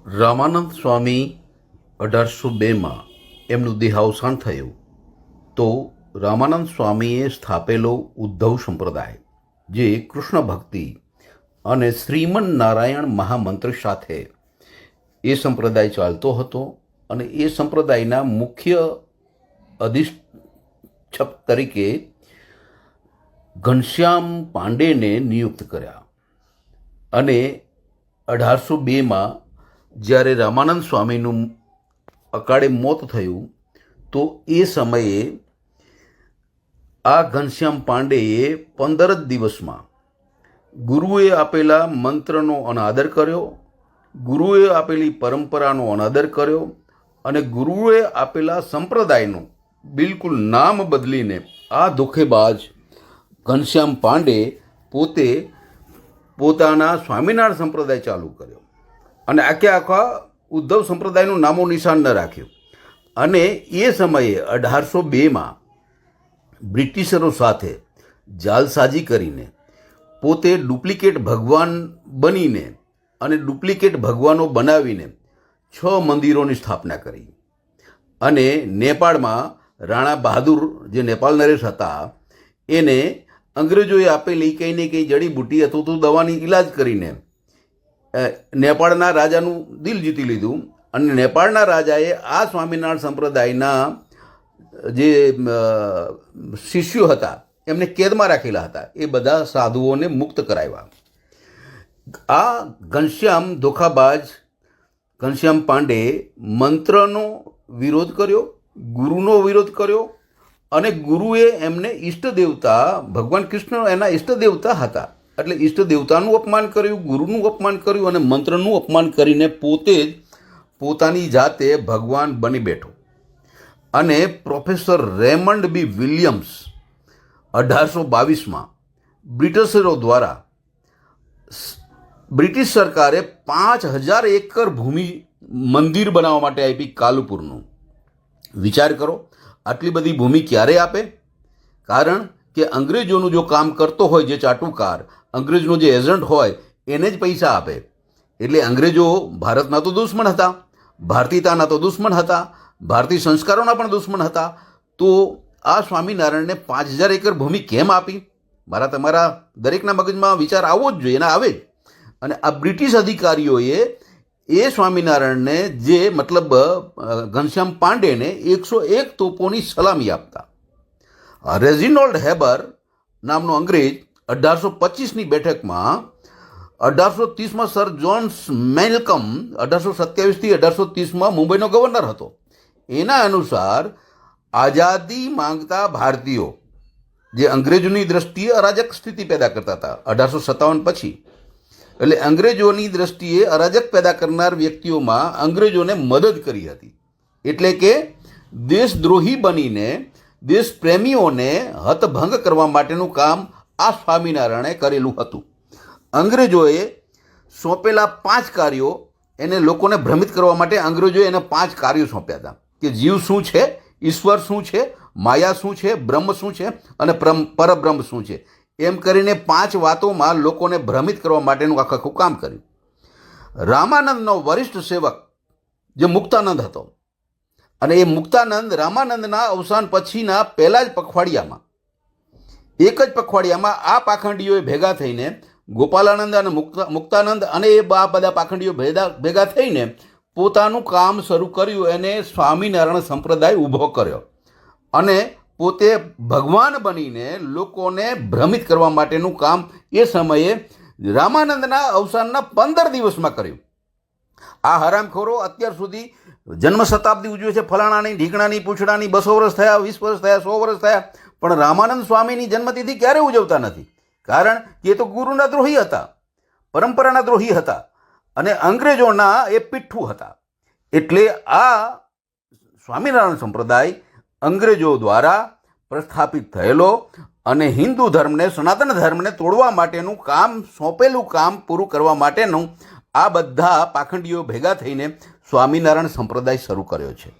રામાનંદ સ્વામી 1802માં એમનું દેહાવસાન થયું તો રામાનંદ સ્વામીએ સ્થાપેલો ઉદ્ધવ સંપ્રદાય, જે કૃષ્ણ ભક્તિ અને શ્રીમન નારાયણ મહામંત્ર સાથે એ સંપ્રદાય ચાલતો હતો અને એ સંપ્રદાયના મુખ્ય અધિષ્ઠક તરીકે ઘનશ્યામ પાંડેને નિયુક્ત કર્યા. અને 1802માં જ્યારે રામાનંદ સ્વામીનું અકાળે મોત થયું તો એ સમયે આ ઘનશ્યામ પાંડેએ 15 જ દિવસમાં ગુરુએ આપેલા મંત્રનો અનાદર કર્યો, ગુરુએ આપેલી પરંપરાનો અનાદર કર્યો અને ગુરુએ આપેલા સંપ્રદાયનું બિલકુલ નામ બદલીને આ ધોખેબાજ ઘનશ્યામ પાંડે પોતે પોતાના સ્વામિનારાયણ સંપ્રદાય ચાલુ કર્યો અને આખા ઉદ્ધવ સંપ્રદાયનું નામો નિશાન ન રાખ્યું. અને એ સમયે 1802માં બ્રિટિશરો સાથે જાલસાજી કરીને પોતે ડુપ્લિકેટ ભગવાન બનીને અને ડુપ્લિકેટ ભગવાનો બનાવીને 6 મંદિરોની સ્થાપના કરી. અને નેપાળમાં રાણા બહાદુર, જે નેપાળ નરેશ હતા, એને અંગ્રેજોએ આપેલી કંઈ ને કંઈ જડીબુટ્ટી અથવા તો દવાની ઈલાજ કરીને નેપાળના રાજાનું દિલ જીતી લીધું. અને નેપાળના રાજાએ આ સ્વામિનારાયણ સંપ્રદાયના જે શિષ્યો હતા એમને કેદમાં રાખેલા હતા, એ બધા સાધુઓને મુક્ત કરાવ્યા. આ ઘનશ્યામ ધોખાબાજ ઘનશ્યામ પાંડે મંત્રનો વિરોધ કર્યો, ગુરુનો વિરોધ કર્યો અને ગુરુએ એમને ઈષ્ટ દેવતા ભગવાન કૃષ્ણ એના ઈષ્ટ દેવતા હતા એટલે ઈષ્ટ દેવતાનું અપમાન કર્યું, ગુરુનું અપમાન કર્યું અને મંત્રનું અપમાન કરીને પોતે જ પોતાની જાતે ભગવાન બની બેઠો. અને પ્રોફેસર રેમન્ડ બી વિલિયમ્સ 1822માં બ્રિટિશરો દ્વારા બ્રિટિશ સરકારે 5000 એકર ભૂમિ મંદિર બનાવવા માટે આપી કાલુપુરનું. વિચાર કરો, આટલી બધી ભૂમિ ક્યારે આપે? કારણ કે અંગ્રેજોનું જો કામ કરતો હોય જે ચાટુકાર, અંગ્રેજનો જે એજન્ટ હોય એને જ પૈસા આપે. એટલે અંગ્રેજો ભારતના તો દુશ્મન હતા, ભારતીયતાના તો દુશ્મન હતા, ભારતીય સંસ્કારોના પણ દુશ્મન હતા. તો આ સ્વામિનારાયણને 5000 એકર ભૂમિ કેમ આપી? મારા તમારા દરેકના મગજમાં વિચાર આવવો જ જોઈએ, એના આવે જ. અને આ બ્રિટિશ અધિકારીઓએ એ સ્વામિનારાયણને જે મતલબ ઘનશ્યામ પાંડેને 101 તોપોની સલામી આપતા. રેજિનોલ્ડ હેબર નામનો અંગ્રેજ 1825ની બેઠકમાં 1830માં સર જોન મેલ્કમ 1827થી 1830માં મુંબઈનો ગવર્નર હતો. એના અનુસાર આઝાદી માંગતા ભારતીયો જે અંગ્રેજોની દ્રષ્ટિએ અરાજક સ્થિતિ પેદા કરતા હતા 1857 પછી, એટલે અંગ્રેજોની દ્રષ્ટિએ અરાજક પેદા કરનાર વ્યક્તિઓમાં અંગ્રેજોને મદદ કરી હતી. એટલે કે દેશદ્રોહી બનીને દેશપ્રેમીઓને હતભંગ કરવા માટેનું કામ આ સ્વામિનારાયણે કરેલું હતું. અંગ્રેજોએ સોંપેલા 5 કાર્યો, એને લોકોને ભ્રમિત કરવા માટે અંગ્રેજોએ એને 5 કાર્યો સોંપ્યા હતા કે જીવ શું છે, ઈશ્વર શું છે, માયા શું છે, બ્રહ્મ શું છે અને પરબ્રહ્મ શું છે. એમ કરીને 5 વાતોમાં લોકોને ભ્રમિત કરવા માટેનું આખું કામ કર્યું. રામાનંદનો વરિષ્ઠ સેવક જે મુક્તાનંદ હતો, અને એ મુક્તાનંદ રામાનંદના અવસાન પછીના પહેલા જ પખવાડિયામાં, એક જ પખવાડિયામાં આ પાખંડીઓએ ભેગા થઈને ગોપાલાનંદ અને મુક્તાનંદ અને એ બધા પાખંડીઓ ભેગા થઈને પોતાનું કામ શરૂ કર્યું. એને સ્વામિનારાયણ સંપ્રદાય ઊભો કર્યો અને પોતે ભગવાન બનીને લોકોને ભ્રમિત કરવા માટેનું કામ એ સમયે રામાનંદના અવસાનના 15 દિવસમાં કર્યું. આ હરામખોરો અત્યાર સુધી જન્મ શતાબ્દી ઉજવે છે, ફલાણાની, ઢીકણાની, પૂંછડાની, 200 વર્ષ થયા, 20 વર્ષ થયા, 100 વર્ષ થયા, પણ રામાનંદ સ્વામીની જન્મતિથિ ક્યારે ઉજવતા નથી. કારણ કે એ તો ગુરુના દ્રોહી હતા, પરંપરાના દ્રોહી હતા અને અંગ્રેજોના એ પીઠ્ઠુ હતા. એટલે આ સ્વામિનારાયણ સંપ્રદાય અંગ્રેજો દ્વારા પ્રસ્થાપિત થયેલો અને હિન્દુ ધર્મને, સનાતન ધર્મને તોડવા માટેનું કામ, સોંપેલું કામ પૂરું કરવા માટેનું આ બધા પાખંડીઓ ભેગા થઈને સ્વામિનારાયણ સંપ્રદાય શરૂ કર્યો છે.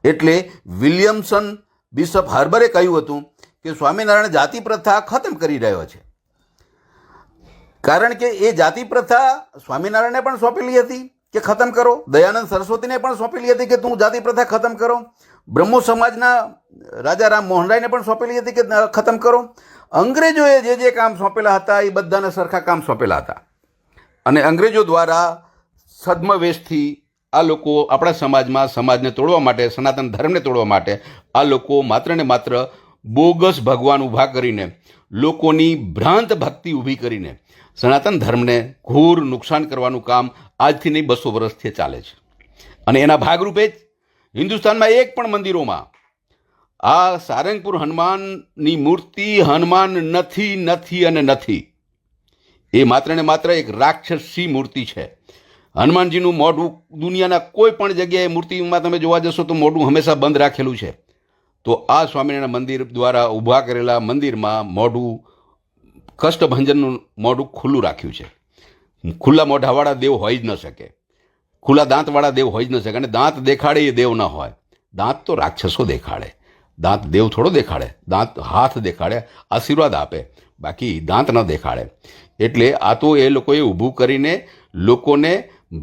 એટલે વિલિયમસન બિશપ હાર્બરે કહ્યું હતું કે સ્વામિનારાયણ જાતિ પ્રથા ખતમ કરી રહ્યો છે. કારણ કે એ જાતિ પ્રથા સ્વામિનારાયણને પણ સોંપેલી હતી કે ખતમ કરો. દયાનંદ સરસ્વતીને પણ સોંપેલી હતી કે તું જાતિ પ્રથા ખતમ કરો. બ્રહ્મો સમાજના રાજા રામ મોહન રાયને પણ સોંપેલી હતી કે ખતમ કરો. અંગ્રેજોએ જે કામ સોંપેલા હતા એ બધાને સરખા કામ સોંપેલા હતા. અને અંગ્રેજો દ્વારા છદ્મવેશથી આ લોકો આપણા સમાજને તોડવા માટે, સનાતન ધર્મને તોડવા માટે આ લોકો માત્ર ને માત્ર બોગસ ભગવાન ઊભા કરીને, લોકોની ભ્રાંત ભક્તિ ઊભી કરીને સનાતન ધર્મને ઘોર નુકસાન કરવાનું કામ આજથી નહીં 200 વર્ષથી ચાલે છે. અને એના ભાગરૂપે જ હિન્દુસ્તાનમાં એક પણ મંદિરોમાં આ સારંગપુર હનુમાનની મૂર્તિ હનુમાન નથી અને નથી. એ માત્ર ને માત્ર એક રાક્ષસી મૂર્તિ છે. હનુમાનજીનું મોઢું દુનિયાના કોઈ પણ જગ્યાએ મૂર્તિમાં તમે જોવા જશો તો મોઢું હંમેશા બંધ રાખેલું છે. તો આ સ્વામિનારાયણ મંદિર દ્વારા ઊભા કરેલા મંદિરમાં મોઢું કષ્ટભંજનનું મોઢું ખુલ્લું રાખ્યું છે. ખુલ્લા મોઢાવાળા દેવ હોઈ જ ન શકે, ખુલ્લા દાંતવાળા દેવ હોઈ જ ન શકે. અને દાંત દેખાડે એ દેવ ન હોય. દાંત તો રાક્ષસો દેખાડે, દાંત દેવ થોડો દેખાડે. દાંત હાથ દેખાડે, આશીર્વાદ આપે, બાકી દાંત ન દેખાડે. એટલે આ તો એ લોકોએ ઊભું કરીને લોકોને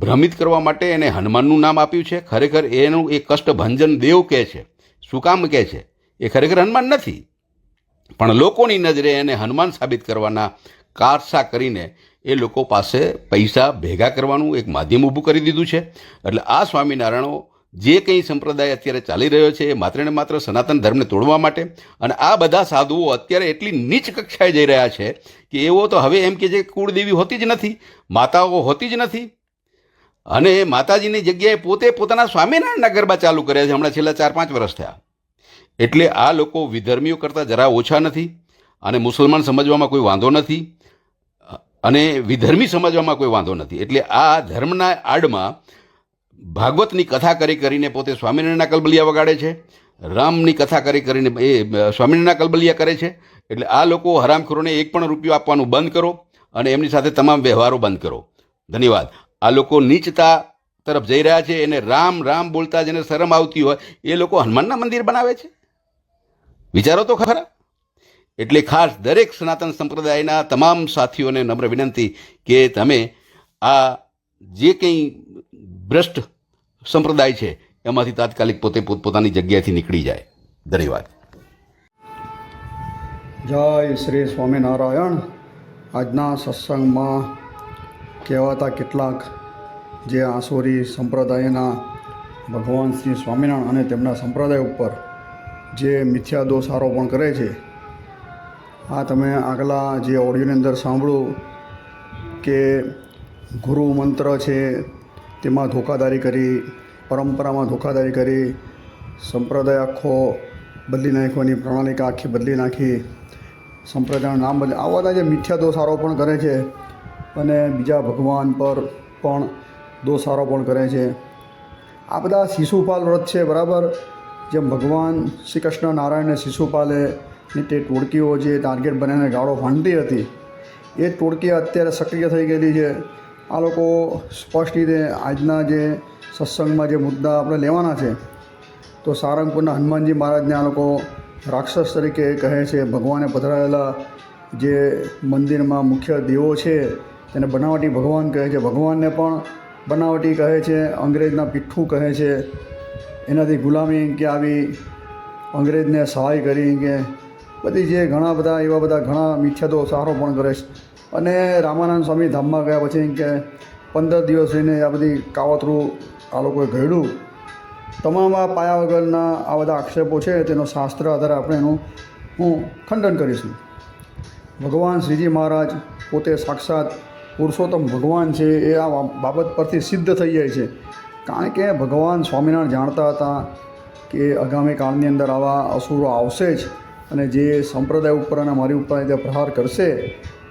ભ્રમિત કરવા માટે એને હનુમાનનું નામ આપ્યું છે. ખરેખર એનું એ કષ્ટભંજન દેવ કહે છે. શું કામ કહે છે? એ ખરેખર હનુમાન નથી, પણ લોકોની નજરે એને હનુમાન સાબિત કરવાના કારસા કરીને એ લોકો પાસે પૈસા ભેગા કરવાનું એક માધ્યમ ઊભું કરી દીધું છે. એટલે આ સ્વામિનારાયણો જે કંઈ સંપ્રદાય અત્યારે ચાલી રહ્યો છે એ માત્ર ને માત્ર સનાતન ધર્મને તોડવા માટે. અને આ બધા સાધુઓ અત્યારે એટલી નીચ કક્ષાએ જઈ રહ્યા છે કે એવો તો હવે એમ કે જે કુળદેવી હોતી જ નથી, માતાઓ હોતી જ નથી. અને માતાજીની જગ્યાએ પોતે પોતાના સ્વામિનારાયણના ગરબા ચાલુ કર્યા છે હમણાં છેલ્લા 4-5 વર્ષ થયા. એટલે આ લોકો વિધર્મીઓ કરતાં જરા ઓછા નથી. અને મુસલમાન સમજવામાં કોઈ વાંધો નથી, અને વિધર્મી સમજવામાં કોઈ વાંધો નથી. એટલે આ ધર્મના આડમાં ભાગવતની કથા કરીને પોતે સ્વામિનારાયણના કલબલિયા વગાડે છે, રામની કથા કરીને એ સ્વામિનારાયણના કલબલિયા કરે છે. એટલે આ લોકો હરામખોરોને એક પણ રૂપિયો આપવાનું બંધ કરો અને એમની સાથે તમામ વ્યવહારો બંધ કરો. ધન્યવાદ. આ લોકો નીચતા તરફ જઈ રહ્યા છે. એને રામ રામ બોલતા જેને શરમ આવતી હોય એ લોકો હનુમાનના મંદિર બનાવે છે. વિચારો તો ખરા. એટલે ખાસ દરેક સનાતન સંપ્રદાયના તમામ સાથીઓને નમ્ર વિનંતી કે તમે આ જે કંઈ ભ્રષ્ટ સંપ્રદાય છે એમાંથી તાત્કાલિક પોતે પોતપોતાની જગ્યાએથી નીકળી જાય. ધન્યવાદ. જય શ્રી સ્વામિનારાયણ. આજના સત્સંગમાં કહેવાતા કેટલાક જે આસુરી સંપ્રદાયના ભગવાન શ્રી સ્વામિનારાયણ અને તેમના સંપ્રદાય ઉપર જે મિથ્યા દોષ આરોપણ કરે છે, આ તમે આગલા જે ઓડિયોની અંદર સાંભળ્યું કે ગુરુ મંત્ર છે તેમાં ધોકાધારી કરી, પરંપરામાં ધોકાધારી કરી, સંપ્રદાય આખો બદલી નાખવાની પ્રણાલિકા આખી બદલી નાખી, સંપ્રદાયનું નામ બદલી, આવા બધા જે મિથ્યા દોષ આરોપણ કરે છે અને બીજા ભગવાન પર પણ દોષ આરોપણ કરે છે. આ બધા શિશુપાલ વ્રત છે, બરાબર. જેમ ભગવાન શ્રી કૃષ્ણ નારાયણને શિશુપાલે તે ટોળકીઓ જે ટાર્ગેટ બનાવીને ગાળો ફાંટી હતી એ ટોળકી અત્યારે સક્રિય થઈ ગયેલી છે. આ લોકો સ્પષ્ટ રીતે આજના જે સત્સંગમાં જે મુદ્દા આપણે લેવાના છે તો સારંગપુરના હનુમાનજી મહારાજને આ લોકો રાક્ષસ તરીકે કહે છે. ભગવાને પધરાયેલા જે મંદિરમાં મુખ્ય દેવો છે તેને બનાવટી ભગવાન કહે છે. ભગવાનને પણ બનાવટી કહે છે, અંગ્રેજના પીઠું કહે છે. એનાથી ગુલામી કે આવી અંગ્રેજને સહાય કરી કે બધી જે ઘણા બધા એવા બધા ઘણા મિથ્યા દોષ આરોપણ કરે છે. અને રામાનંદ સ્વામી ધામમાં ગયા પછી કે 15 દિવસ રહીને આ બધી કાવતરું આ લોકોએ ઘડ્યું. તમામ આ પાયા વગરના આ બધા આક્ષેપો છે તેનો શાસ્ત્ર આધારે આપણે એનું હું ખંડન કરીશું. ભગવાન શ્રીજી મહારાજ પોતે સાક્ષાત પુરુષોત્તમ ભગવાન છે એ આ બાબત પરથી સિદ્ધ થઈ જાય છે. કારણ કે ભગવાન સ્વામિનારાયણ જાણતા હતા કે આગામી કાળની અંદર આવા અસુરો આવશે જ અને જે સંપ્રદાય ઉપર અને મારી ઉપર તે પ્રહાર કરશે.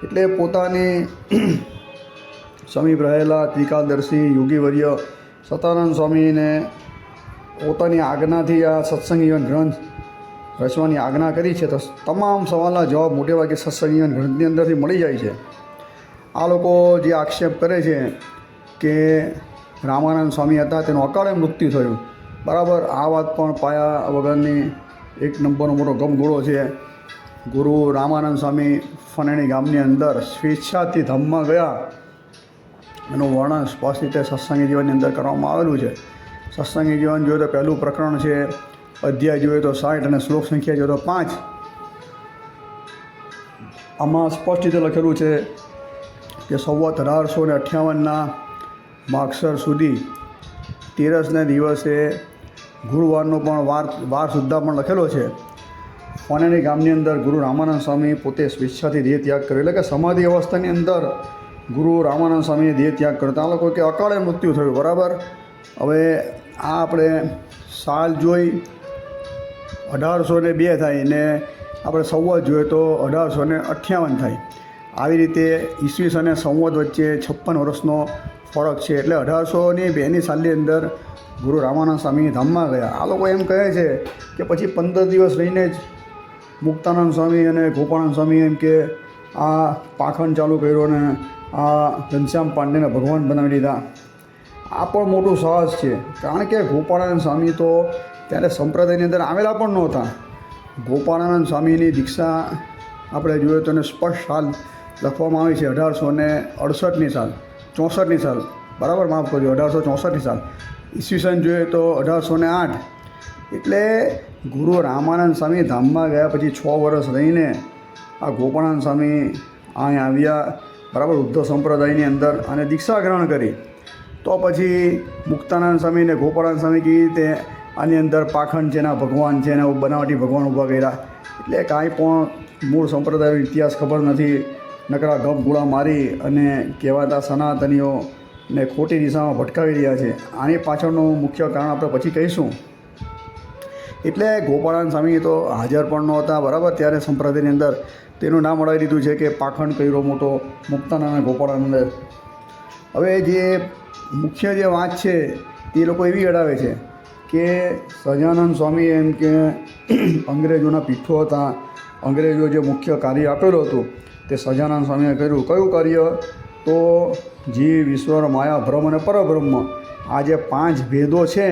એટલે પોતાની સમીપ રહેલા ત્રિકાલદર્શી યોગીવર્ય સતાનંદ સ્વામીને પોતાની આજ્ઞાથી આ સત્સંગ જીવન ગ્રંથ રચવાની આજ્ઞા કરી છે. તો તમામ સવાલના જવાબ મોટેભાગે સત્સંગ જીવન ગ્રંથની અંદરથી મળી જાય છે. આ લોકો જે આક્ષેપ કરે છે કે રામાનંદ સ્વામી હતા તેનું અકાળે મૃત્યુ થયું, બરાબર. આ વાત પણ પાયા વગરની એક નંબરનો મોટો ગમગોળો છે. ગુરુ રામાનંદ સ્વામી ફનેણી ગામની અંદર સ્વેચ્છાથી ધામમાં ગયા એનું વર્ણન સ્પષ્ટ રીતે સત્સંગી જીવનની અંદર કરવામાં આવેલું છે. સત્સંગી જીવન જોઈએ તો પહેલું પ્રકરણ છે, અધ્યાય જોઈએ તો 60 અને શ્લોક સંખ્યા જોઈએ તો 5. આમાં સ્પષ્ટ રીતે લખેલું છે કે સંવત 1858ના માગસર સુધી 13ને દિવસે ગુરુવારનો પણ વાર સુદ્ધા પણ લખેલો છે. ફોનેની ગામની અંદર ગુરુ રામાનંદ સ્વામી પોતે સ્વેચ્છાથી દેહ ત્યાગ કર્યો, એટલે કે સમાધિ અવસ્થાની અંદર ગુરુ રામાનંદ સ્વામીએ દેહ ત્યાગ કર્યો. તો આ લોકો કે અકાળે મૃત્યુ થયું, બરાબર. હવે આ આપણે સાલ જોઈ 1802 થાય ને આપણે સંવત જોઈએ તો 1858 થાય. આવી રીતે ઈસવીસન અને સંવત વચ્ચે 56 વર્ષનો ફરક છે. એટલે 1802ની સાલની અંદર ગુરુ રામાનંદ સ્વામી ધામમાં ગયા. આ લોકો એમ કહે છે કે પછી 15 દિવસ રહીને જ મુક્તાનંદ સ્વામી અને ગોપાળાનંદ સ્વામી એમ કે આ પાખંડ ચાલુ કર્યો અને આ ઘનશ્યામ પાંડેને ભગવાન બનાવી દીધા. આ પણ મોટું સાહસ છે, કારણ કે ગોપાળાનંદ સ્વામી તો ત્યારે સંપ્રદાયની અંદર આવેલા પણ નહોતા. ગોપાળાનંદ સ્વામીની દીક્ષા આપણે જોઈએ તો એને સ્પષ્ટ સાલ લખવામાં આવી છે 1868ની સાલ, 64ની સાલ, બરાબર, માફ કરજો, 1864ની સાલ. ઈસવીસન જોઈએ તો 1808. એટલે ગુરુ રામાનંદ સ્વામી ધામમાં ગયા પછી 6 વર્ષ રહીને આ ગોપાળાનંદ સ્વામી અહીં આવ્યા, બરાબર, વૃદ્ધ સંપ્રદાયની અંદર, અને દીક્ષા ગ્રહણ કરી. તો પછી મુક્તાનંદ સ્વામી અને ગોપાળાનંદ સ્વામી કેવી રીતે આની અંદર પાખંડ છે, એના ભગવાન છે, એના બનાવટી ભગવાન ઊભા કર્યા. એટલે કાંઈ પણ મૂળ સંપ્રદાયનો ઇતિહાસ ખબર નથી, નકરા ગપ ગુળા મારી અને કહેવાતા સનાતનીઓને ખોટી દિશામાં ભટકાવી રહ્યા છે. આની પાછળનું મુખ્ય કારણ આપણે પછી કહીશું. એટલે ગોપાળાનંદ સ્વામી તો હાજર પણ નહોતા, બરાબર, ત્યારે સંપ્રદાયની અંદર. તેનું નામ અડાવી દીધું છે કે પાખંડ કર્યો મોટો મુક્તાનંદ અને ગોપાળાનંદ. હવે જે મુખ્ય જે વાત છે તે લોકો એવી અડાવે છે કે સહજાનંદ સ્વામી એમ કે અંગ્રેજોના પીઠો હતા, અંગ્રેજો જે મુખ્ય કાર્ય આપેલું હતું તે સહજાનંદ સ્વામીએ કર્યું. કયું કાર્ય? તો જીવ, ઈશ્વર, માયા, ભ્રમ અને પરબ્રહ્મ, આ જે 5 ભેદો છે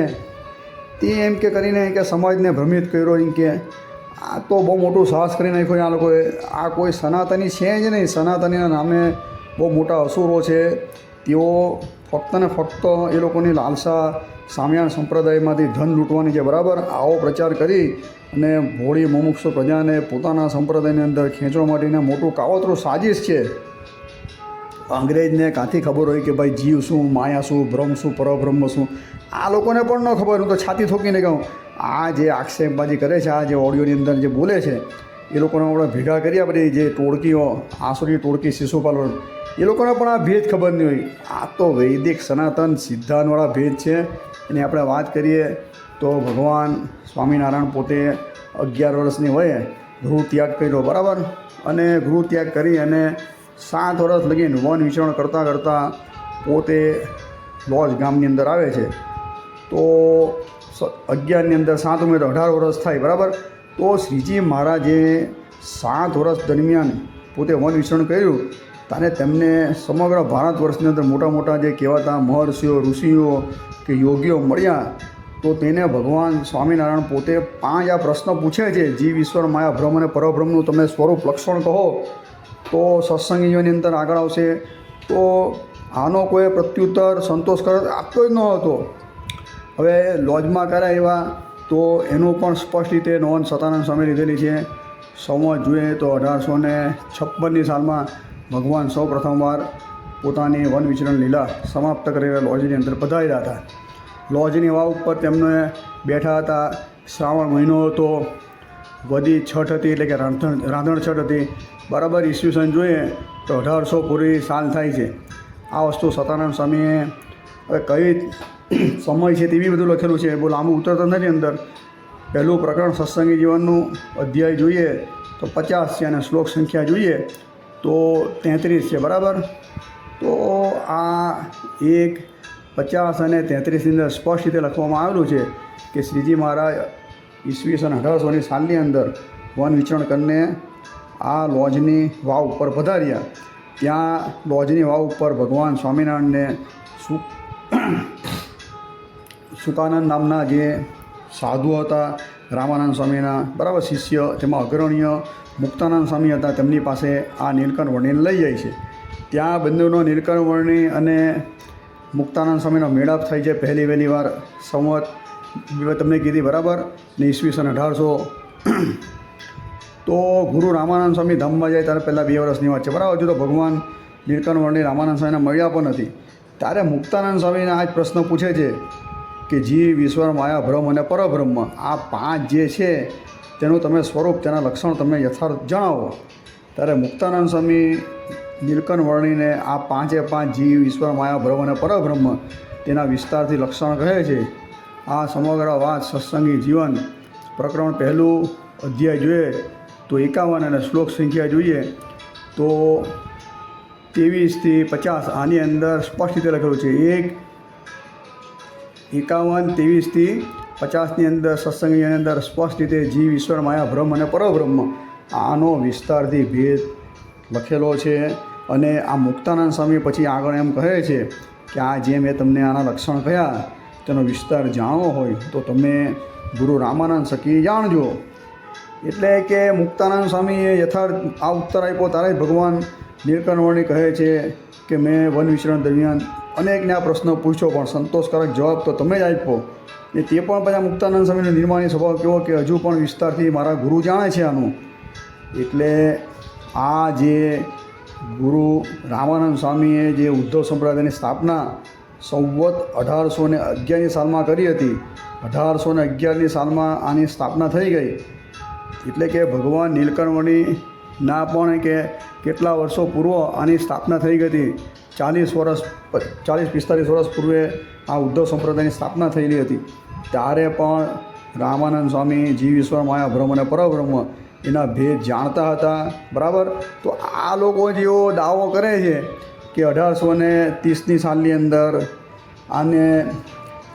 તે એમ કે કરીને કે સમાજને ભ્રમિત કર્યો. એમ કે આ તો બહુ મોટું સાહસ કરી નાખ્યું આ લોકોએ. આ કોઈ સનાતની છે જ નહીં. સનાતનીના નામે બહુ મોટા અસુરો છે. તેઓ ફક્ત ને ફક્ત એ લોકોની લાલસા સામ્યાણ સંપ્રદાયમાંથી ધન લૂંટવાની છે, બરાબર. આવો પ્રચાર કરી અને ભોળી મુમુક્ષુ પ્રજાને પોતાના સંપ્રદાયની અંદર ખેંચવા માટેને મોટું કાવતરું સાજિશ છે. અંગ્રેજને કાંથી ખબર હોય કે ભાઈ જીવ શું, માયા શું, ભ્રમ શું, પરબ્રહ્મ શું? આ લોકોને પણ ન ખબર. હું તો છાતી ઠોકીને કહું, આ જે આક્ષેપબાજી કરે છે, આ જે ઓડિયોની અંદર જે બોલે છે, એ લોકોને આપણે ભેગા કરી આપણી જે ટોળકીઓ, આસુરી ટોળકી, શિશુપાલ, એ લોકોને પણ આ ભેદ ખબર નહીં હોય. આ તો વૈદિક સનાતન સિદ્ધાંતવાળા ભેદ છે. એની આપણે વાત કરીએ તો ભગવાન સ્વામિનારાયણ પોતે 11 વર્ષની વયે ગૃહ ત્યાગ કર્યો, બરાબર. અને ગૃહ ત્યાગ કરી અને 7 વર્ષ લગીને વન વિચરણ કરતાં કરતાં પોતે લોજ ગામની અંદર આવે છે. તો 11ની અંદર 7 ઉમેર 18 વર્ષ થાય, બરાબર. તો શ્રીજી મહારાજે 7 વર્ષ દરમિયાન પોતે વન વિચરણ કર્યું. ત્યારે તેમને સમગ્ર ભારત વર્ષની અંદર મોટા મોટા જે કહેવાતા મહર્ષિઓ, ઋષિઓ કે યોગીઓ મળ્યા. તો તેને ભગવાન સ્વામિનારાયણ પોતે 5 આ પ્રશ્ન પૂછે છે, જીવ, ઈશ્વર, માયા, ભ્રમ અને પરબ્રહ્મનું તમે સ્વરૂપ લક્ષણ કહો તો સત્સંગી જીવનની અંદર આગળ આવશે. તો આનો કોઈ પ્રત્યુત્તર સંતોષકારક આપતો જ ન હતો. હવે લોજમાં કરાવ્યા તો એનું પણ સ્પષ્ટ રીતે નોંધ સતાનંદ સ્વામી લીધેલી છે. સંવત જોઈએ તો 1856ની સાલમાં ભગવાન સૌ પ્રથમવાર પોતાની વન વિચરણ લીલા સમાપ્ત કરીને લોજની અંદર પધાર્યા હતા. લોજની વાવ ઉપર તેમને બેઠા હતા. શ્રાવણ મહિનો હતો, વદી છઠ હતી, એટલે કે રાંધણ છઠ હતી, બરાબર. ઈસવીસન જોઈએ તો 1800 પૂરી સાલ થાય છે. આ વસ્તુ સતાનંદ સ્વામીએ હવે કઈ સમય છે તેવી બધું લખેલું છે. બહુ લાંબુ ઉતરતું નથી અંદર. પહેલું પ્રકરણ સત્સંગી જીવનનું અધ્યાય જોઈએ તો 50 છે અને શ્લોક સંખ્યા જોઈએ તો 33 છે, બરાબર. તો આ 1, 50 અને 33ની અંદર સ્પષ્ટ રીતે લખવામાં આવેલું છે કે શ્રીજી મહારાજ ઈસવીસન 1800ની સાલની અંદર વન વિચરણ કરીને આ લોજની વાવ ઉપર પધાર્યા. ત્યાં લોજની વાવ ઉપર ભગવાન સ્વામિનારાયણને સુકાનંદ નામના જે સાધુ હતા, રામાનંદ સ્વામીના, બરાબર, શિષ્ય, તેમાં અગ્રણીય મુક્તાનંદ સ્વામી હતા, તેમની પાસે આ નીલકંઠ વળીને લઈ જાય છે. ત્યાં બંનેનો નીલકંઠ વર્ણી અને મુક્તાનંદ સ્વામીનો મેળાપ થાય છે વહેલી વાર સંવત તમને કીધી બરાબર ને ઈસવીસન 1800 તો ગુરુ રામાનંદ સ્વામી ધામમાં જાય ત્યારે પહેલાં 2 વર્ષની વાત છે બરાબર. હજુ તો ભગવાન નીલકંઠ વર્ણી રામાનંદ સ્વામીને મળ્યા પણ નથી. ત્યારે મુક્તાનંદ સ્વામીને આ જ પ્રશ્ન પૂછે છે કે જીવ, ઈશ્વર, માયા, બ્રહ્મ અને પરબ્રહ્મ આ 5 જે છે તેનું તમે સ્વરૂપ, તેના લક્ષણ તમે યથાર્થ જણાવો. ત્યારે મુક્તાનંદ સ્વામી નીલકંઠ વર્ણીને આ 5 જીવ, ઈશ્વર, માયા, બ્રહ્મ અને પરબ્રહ્મ તેના વિસ્તારથી લક્ષણ કહે છે. આ સમગ્ર વાત સત્સંગી જીવન પ્રકરણ 1 અધ્યાય જોઈએ તો 51 અને શ્લોક સંખ્યા જોઈએ તો 23 થી 50 આની અંદર સ્પષ્ટ રીતે લખેલું છે. 51, 23 થી 50ની અંદર સત્સંગીની અંદર સ્પષ્ટ રીતે જીવ, ઈશ્વર, માયા, બ્રહ્મ અને પરબ્રહ્મ આનો વિસ્તારથી ભેદ લખેલો છે. અને આ મુક્તાનંદ સ્વામી પછી આગળ એમ કહે છે કે આ જે મેં તમને આના લક્ષણ કહ્યા તેનો વિસ્તાર જાણવો હોય તો તમે ગુરુ રામાનંદ સખી જાણજો. એટલે કે મુક્તાનંદ સ્વામીએ યથાર્થ આ ઉત્તર આપ્યો ત્યારે જ ભગવાન નીલકંઠ વર્ણી કહે છે કે મેં વન વિચરણ દરમિયાન અનેકને આ પ્રશ્ન પૂછ્યો પણ સંતોષકારક જવાબ તો તમે જ આપ્યો. એ તે પણ પછી મુક્તાનંદ સ્વામીનો નિર્માણી સ્વભાવ કેવો કે હજુ પણ વિસ્તારથી મારા ગુરુ જાણે છે આનું. એટલે આ જે ગુરુ રામાનંદ સ્વામીએ જે ઉદ્ધવ સંપ્રદાયની સ્થાપના સંવત 1811ની સાલમાં કરી હતી. 1811ની સાલમાં આની સ્થાપના થઈ ગઈ. એટલે કે ભગવાન નીલકંઠ વર્ણીના પણ કે કેટલા વર્ષો પૂર્વ આની સ્થાપના થઈ ગઈ હતી. 40-45 વર્ષ પૂર્વે આ ઉદ્ધવ સંપ્રદાયની સ્થાપના થયેલી હતી. ત્યારે પણ રામાનંદ સ્વામી જીવ, ઈશ્વર, માયા, બ્રહ્મ અને પરબ્રહ્મ એના ભેદ જાણતા હતા બરાબર. તો આ લોકો જેવો દાવો કરે છે કે 1830ની સાલની અંદર આને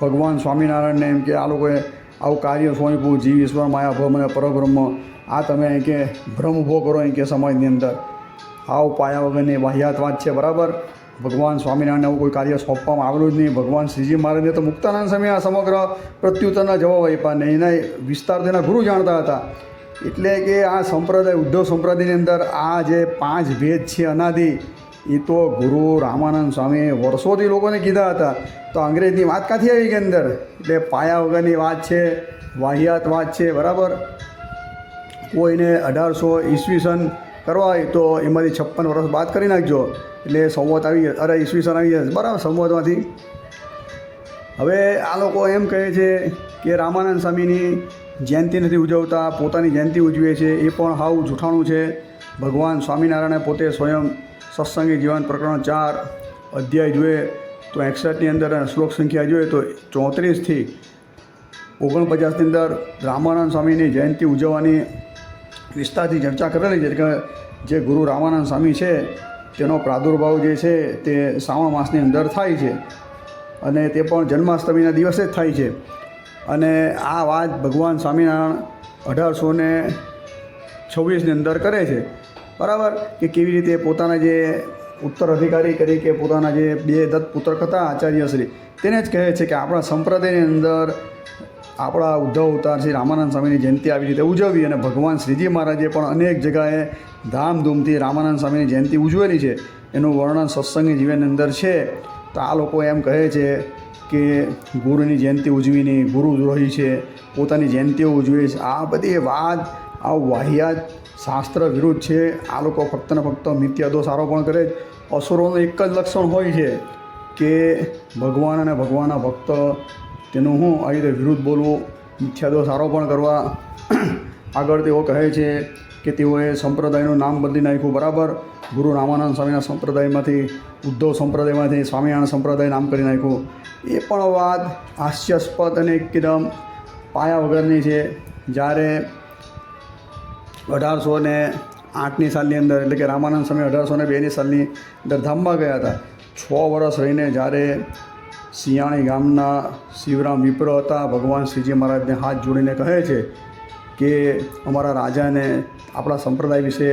ભગવાન સ્વામિનારાયણને એમ કે આ લોકોએ આવું કાર્ય સોંપ્યું, જીવ, ઈશ્વર, માયા, બ્રહ્મ અને પરબ્રહ્મ આ તમે એમ કે ભ્રમ ઊભો કરો એમ કે સમાજની અંદર આવ પાયા વગરની વાહિયાત વાત છે બરાબર. ભગવાન સ્વામિનારાયણને આવું કોઈ કાર્ય સોંપવામાં આવેલું જ નહીં. ભગવાન શ્રીજી મહારાજને તો મુક્તાનંદ સ્વામી આ સમગ્ર પ્રત્યુત્તરના જવાબ આપ્યા ને એના વિસ્તાર તેના ગુરુ જાણતા હતા. એટલે કે આ સંપ્રદાય ઉદ્ધવ સંપ્રદાયની અંદર આ જે 5 ભેદ છે અનાદિ એ તો ગુરુ રામાનંદ સ્વામીએ વર્ષોથી લોકોને કીધા હતા. તો અંગ્રેજની વાત ક્યાંથી આવી ગઈ અંદર? એટલે પાયા વગરની વાત છે, વાહિયાત વાત છે બરાબર. કોઈને 1800 ઈસવીસન કરવા હોય તો એમાંથી 56 વર્ષ બાદ કરી નાખજો એટલે સંવત આવી અરે ઈસવીસન આવી જશે બરાબર સંવતમાંથી. હવે આ લોકો એમ કહે છે કે રામાનંદ સ્વામીની જયંતિ નથી ઉજવતા, પોતાની જયંતિ ઉજવે છે એ પણ હાવ જૂઠાણું છે. ભગવાન સ્વામિનારાયણે પોતે સ્વયં સત્સંગી જીવન પ્રકરણ 4 અધ્યાય જોઈએ તો 61ની અંદર શ્લોક સંખ્યા જોઈએ તો 34 થી 49ની અંદર રામાનંદ સ્વામીની જયંતિ ઉજવવાની વિસ્તારથી ચર્ચા કરેલી છે કે જે ગુરુ રામાનંદ સ્વામી છે તેનો પ્રાદુર્ભાવ જે છે તે શ્રાવણ માસની અંદર થાય છે અને તે પણ જન્માષ્ટમીના દિવસે જ થાય છે. અને આ વાત ભગવાન સ્વામિનારાયણ 1826ની અંદર કરે છે બરાબર. કે કેવી રીતે પોતાના જે ઉત્તરાધિકારી તરીકે પોતાના જે 2 દત્ત પુત્ર હતા આચાર્યશ્રી તેને જ કહે છે કે આપણા સંપ્રદાયની અંદર આપણા ઉદ્ધવ અવતાર શ્રી રામાનંદ સ્વામીની જયંતિ આવી રીતે ઉજવવી. અને ભગવાન શ્રીજી મહારાજે પણ અનેક જગાએ ધામધૂમથી રામાનંદ સ્વામીની જયંતિ ઉજવેલી છે. એનું વર્ણન સત્સંગી જીવનની અંદર છે. તો આ લોકો એમ કહે છે કે ગુરુની જયંતિ ઉજવીની ગુરુદ્રોહી છે, પોતાની જયંતિઓ ઉજવે છે. આ બધી વાત આ વાહિયાત શાસ્ત્ર વિરુદ્ધ છે. આ લોકો ફક્ત ને ફક્ત મિથ્યાદોષ આરોપણ કરે. અસુરોનું એક જ લક્ષણ હોય છે કે ભગવાન અને ભગવાનના ભક્ત તેનું હું આવી રીતે વિરુદ્ધ બોલવું, મિથ્યાદોષ આરોપણ કરવા. આગળ તેઓ કહે છે કે તેઓએ સંપ્રદાયનું નામ બદલી નાખ્યું બરાબર. ગુરુ રામાનંદ સ્વામીના સંપ્રદાયમાંથી ઉદ્ધવ સંપ્રદાયમાંથી સ્વામિનારાયણ સંપ્રદાય નામ કરી નાખ્યું. એ પણ વાત હાસ્યાસ્પદ અને એકદમ પાયા વગરની છે. જ્યારે 1808ની સાલની અંદર એટલે કે રામાનંદ સ્વામી 1802ની સાલની અંદર ધામમાં ગયા હતા. 6 વર્ષ રહીને જ્યારે સિયાણી ગામના શિવરામ વિપ્ર હતા ભગવાન શ્રીજી મહારાજને હાથ જોડીને કહે છે કે અમારા રાજાને આપણા સંપ્રદાય વિશે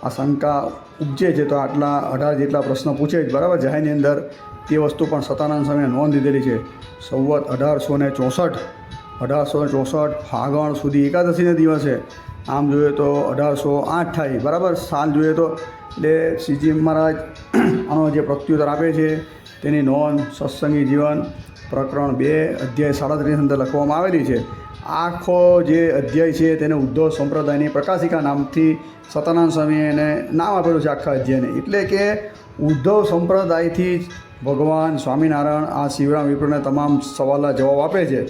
આ શંકા ઉપજે છે તો આટલા 18 જેટલા પ્રશ્ન પૂછે જ બરાબર જાહેરની અંદર. તે વસ્તુ પણ સતાનંદ સ્વામીએ નોંધ લીધેલી છે. સંવત 1864 ફાગણ સુધી એકાદશીના દિવસે આમ જોઈએ તો 1808 થાય બરાબર. સાલ જોઈએ તો એટલે શ્રીજી મહારાજ આનો જે પ્રત્યુત્તર આપે છે તેની નોંધ સત્સંગી જીવન પ્રકરણ 2 અધ્યાય 37 અંદર લખવામાં આવેલી છે. આખો જે અધ્યાય છે તેને ઉદ્ધવ સંપ્રદાયની પ્રકાશિકા નામથી સતાનંદ સ્વામીએ એને નામ આપેલું છે આખા અધ્યાયને. એટલે કે ઉદ્ધવ સંપ્રદાયથી જ ભગવાન સ્વામિનારાયણ આ શિવરામ વિપ્રને તમામ સવાલના જવાબ આપે છે.